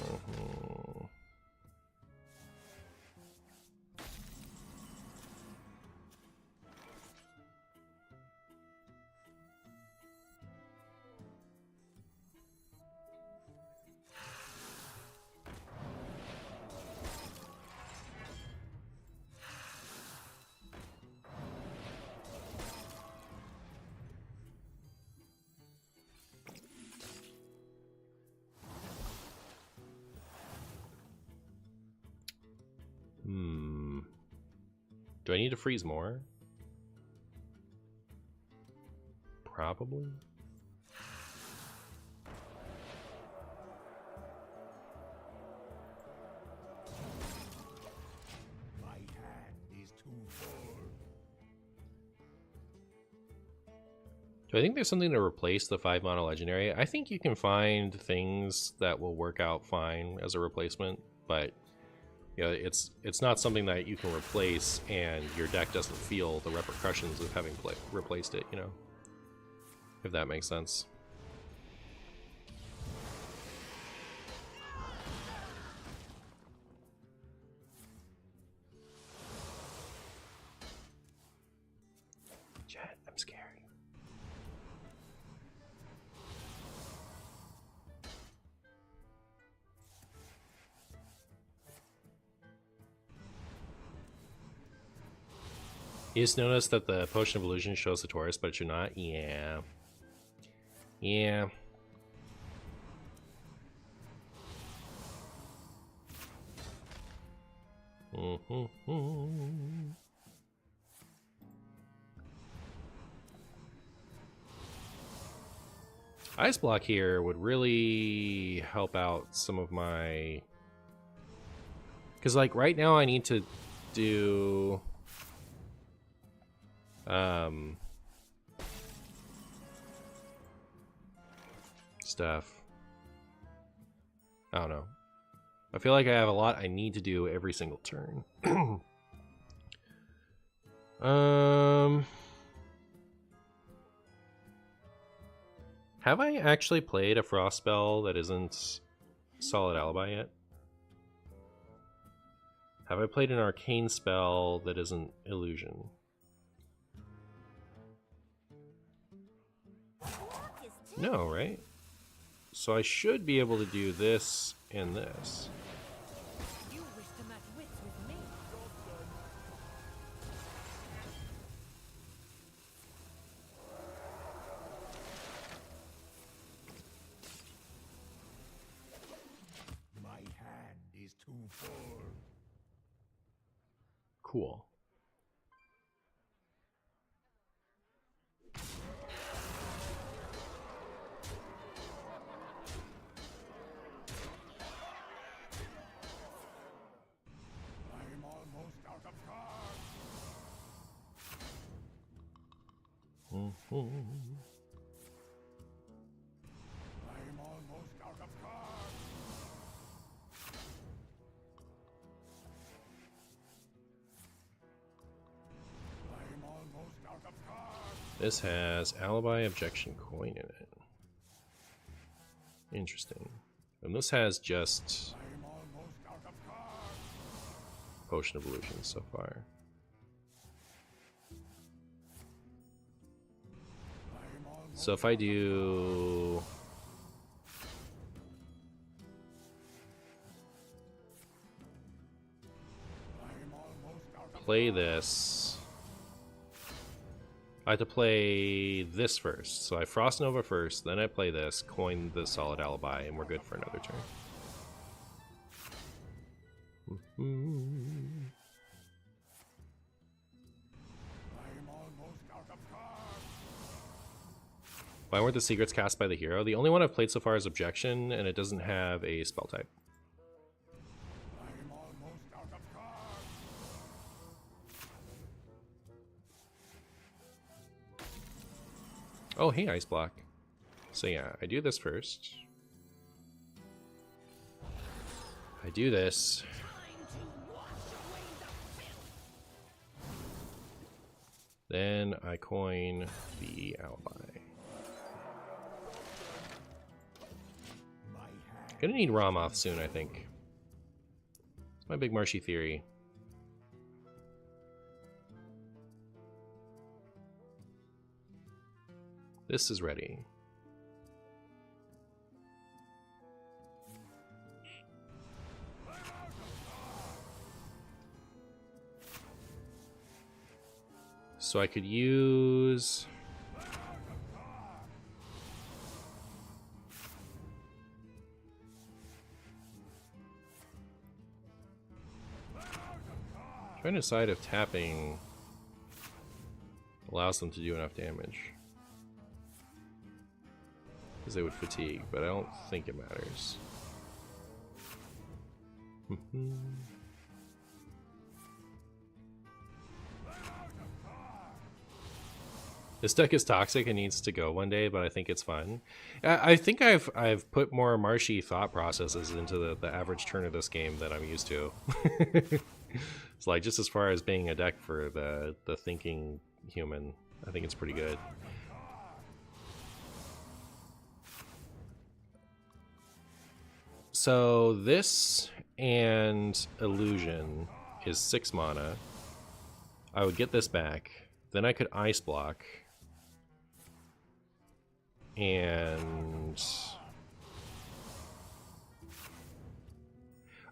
Do I need to freeze more? Probably. My hand is too full. Do I think there's something to replace the 5 mana legendary? I think you can find things that will work out fine as a replacement, but you know, it's not something that you can replace and your deck doesn't feel the repercussions of having replaced it, you know? If that makes sense. Chat, I'm scared. You just noticed that the Potion of Illusion shows the Taurus, but it should not? Yeah. Yeah. Ice Block here would really help out some of my... Because, like, right now I need to do... stuff. I don't know. I feel like I have a lot I need to do every single turn. Have I actually played a Frost spell that isn't Solid Alibi yet? Have I played an Arcane spell that isn't Illusion? No, right? So I should be able to do this and this. You wish to match wits with me? My hand is too full. Cool. I'm almost out of cards. I'm almost out of cards. I'm almost out of cards. This has Alibi Objection Coin in it. Interesting. And this has just I'm almost out of cards. Potion of Illusion so far. I'm almost So if I do I'm almost out of play this, I have to play this first. So I Frost Nova first, then I play this, coin the Solid Alibi, and we're good for another turn. I'm almost out of cards. Why weren't the secrets cast by the hero? The only one I've played so far is Objection, and it doesn't have a spell type. I'm almost out of cards. Oh, hey, Ice Block. So yeah, I do this first. I do this. Then I coin the Alibi. My hand. Gonna need Ramoth soon, I think. It's my big Marshy theory. This is ready. So I could use... trying to decide if tapping allows them to do enough damage. Because they would fatigue, but I don't think it matters. This deck is toxic and needs to go one day, but I think it's fun. I think I've put more marshy thought processes into the average turn of this game than I'm used to. It's like, just as far as being a deck for the thinking human, I think it's pretty good. So this and Illusion is 6 mana. I would get this back. Then I could Ice Block. And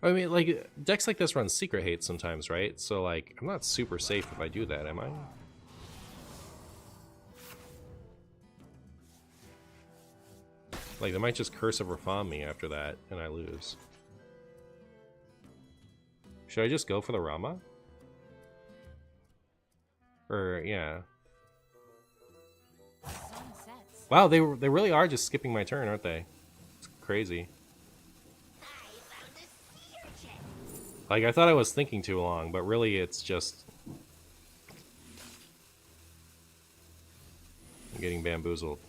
I mean, like, decks like this run Secret Hate sometimes, right? So, like, I'm not super safe if I do that, am I? Like, they might just Curse of Rafaam me after that, and I lose. Should I just go for the Rama? Or, yeah. Wow, they really are just skipping my turn, aren't they? It's crazy. Like, I thought I was thinking too long, but really it's just... I'm getting bamboozled.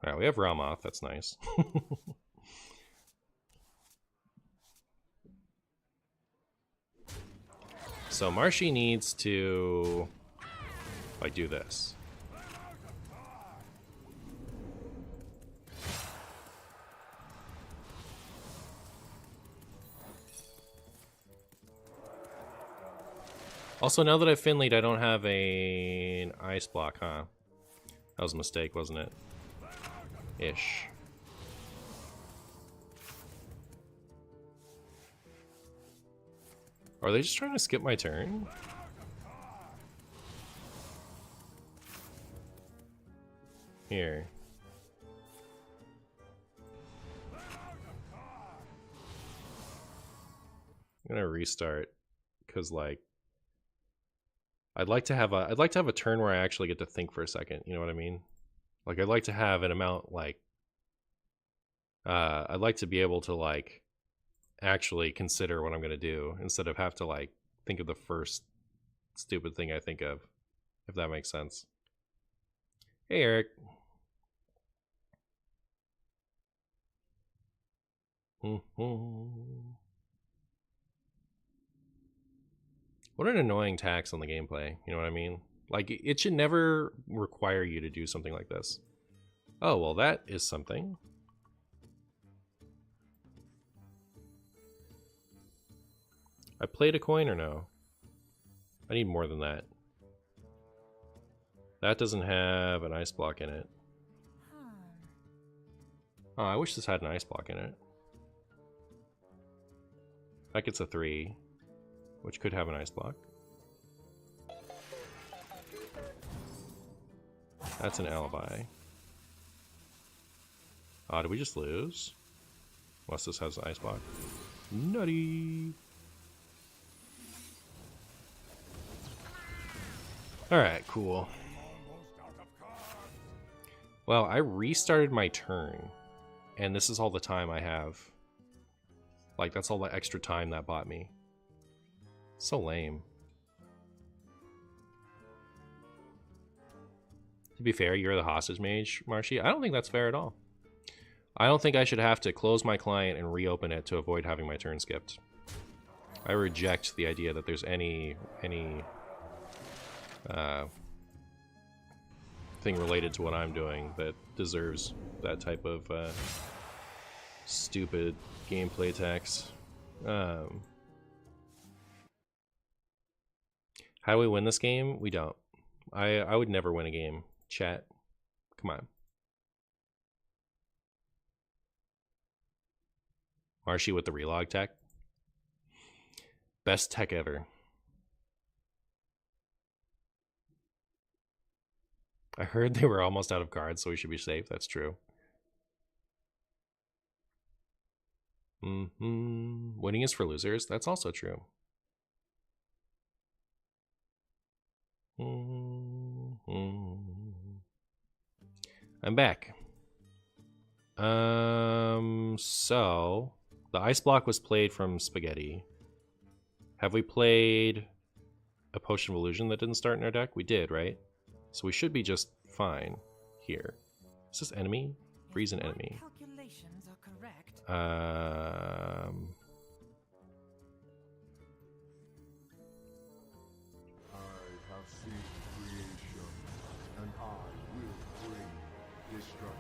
Alright, we have Ramoth, that's nice. So Marshy needs to, like, do this. Also, now that I've Finleyed, I don't have an Ice Block, huh? That was a mistake, wasn't it? Ish. Are they just trying to skip my turn? Here. I'm gonna restart because, like, I'd like to have a turn where I actually get to think for a second. You know what I mean? Like, I'd like to have an amount, like, I'd like to be able to, like, actually consider what I'm going to do instead of have to, like, think of the first stupid thing I think of, if that makes sense. Hey, Eric. What an annoying tax on the gameplay, you know what I mean? Like, it should never require you to do something like this. Oh, well, that is something. I played a coin or no? I need more than that. That doesn't have an Ice Block in it. Oh, I wish this had an Ice Block in it. That gets a 3, which could have an Ice Block. That's an Alibi. Oh, did we just lose? Unless this has an Ice Block. Nutty! Alright, cool. Well, I restarted my turn, and this is all the time I have. Like, that's all the extra time that bought me. So lame. To be fair, you're the hostage mage, Marshy. I don't think that's fair at all. I don't think I should have to close my client and reopen it to avoid having my turn skipped. I reject the idea that there's any thing related to what I'm doing that deserves that type of stupid gameplay tax. How do we win this game? We don't. I would never win a game. Chat. Come on. Marshy with the relog tech. Best tech ever. I heard they were almost out of cards, so we should be safe. That's true. Winning is for losers. That's also true. I'm back. So the ice block was played from Spaghetti. Have we played a Potion of Illusion that didn't start in our deck? We did, right? So we should be just fine here. Is this enemy? Freeze an enemy. Calculations are correct. I have seen creation, and I will bring destruction.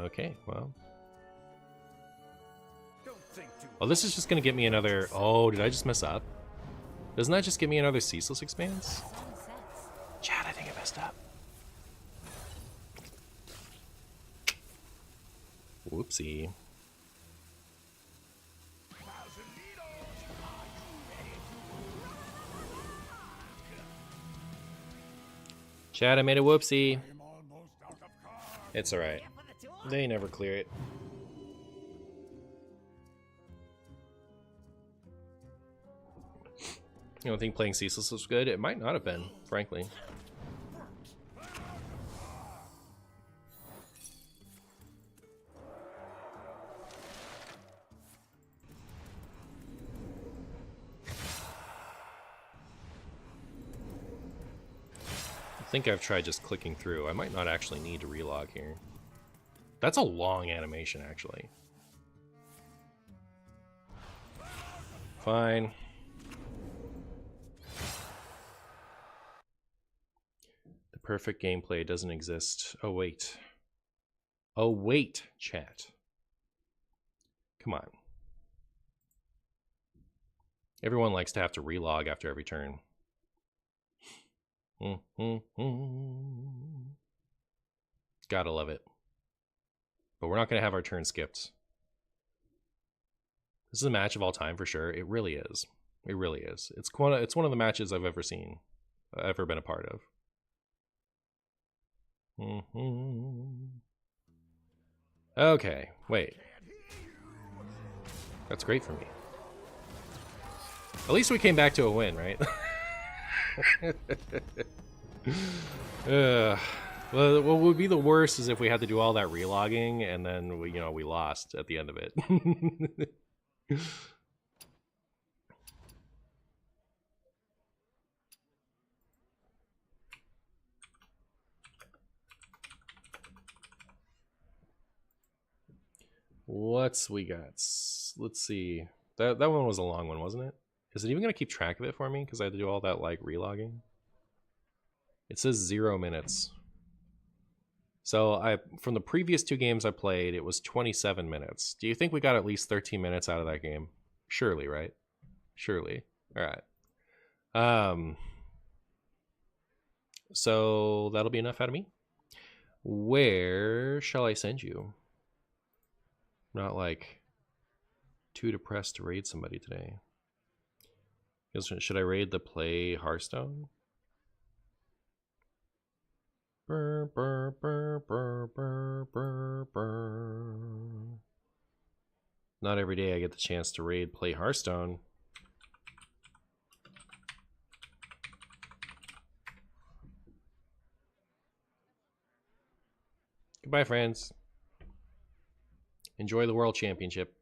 Okay, well. Don't think too Oh, this is just gonna get me another... Oh, did I just mess up? Doesn't that just give me another Ceaseless Expanse? Sunsets. Chad, I think I messed up. Whoopsie. Chad, I made a whoopsie. It's alright. They never clear it. You don't think playing Ceaseless was good? It might not have been, frankly. I think I've tried just clicking through. I might not actually need to relog here. That's a long animation, actually. Fine. The perfect gameplay doesn't exist. Oh, wait. Oh, wait, chat. Come on. Everyone likes to have to relog after every turn. Gotta love it. But we're not going to have our turn skipped. This is a match of all time for sure. It really is. It really is. It's one of the matches I've ever seen, ever been a part of. Okay, wait. That's great for me. At least we came back to a win, right? Well, what would be the worst is if we had to do all that relogging and then we lost at the end of it. What's we got? Let's see. That one was a long one, wasn't it? Is it even gonna keep track of it for me? Because I had to do all that like relogging. It says 0 minutes. So from the previous 2 games I played, it was 27 minutes. Do you think we got at least 13 minutes out of that game? Surely, right? Surely. All right. So that'll be enough out of me. Where shall I send you? I'm not like too depressed to raid somebody today. Should I raid the play Hearthstone? Burr, burr, burr, burr, burr, burr, burr. Not every day I get the chance to raid play Hearthstone. Goodbye, friends. Enjoy the World Championship.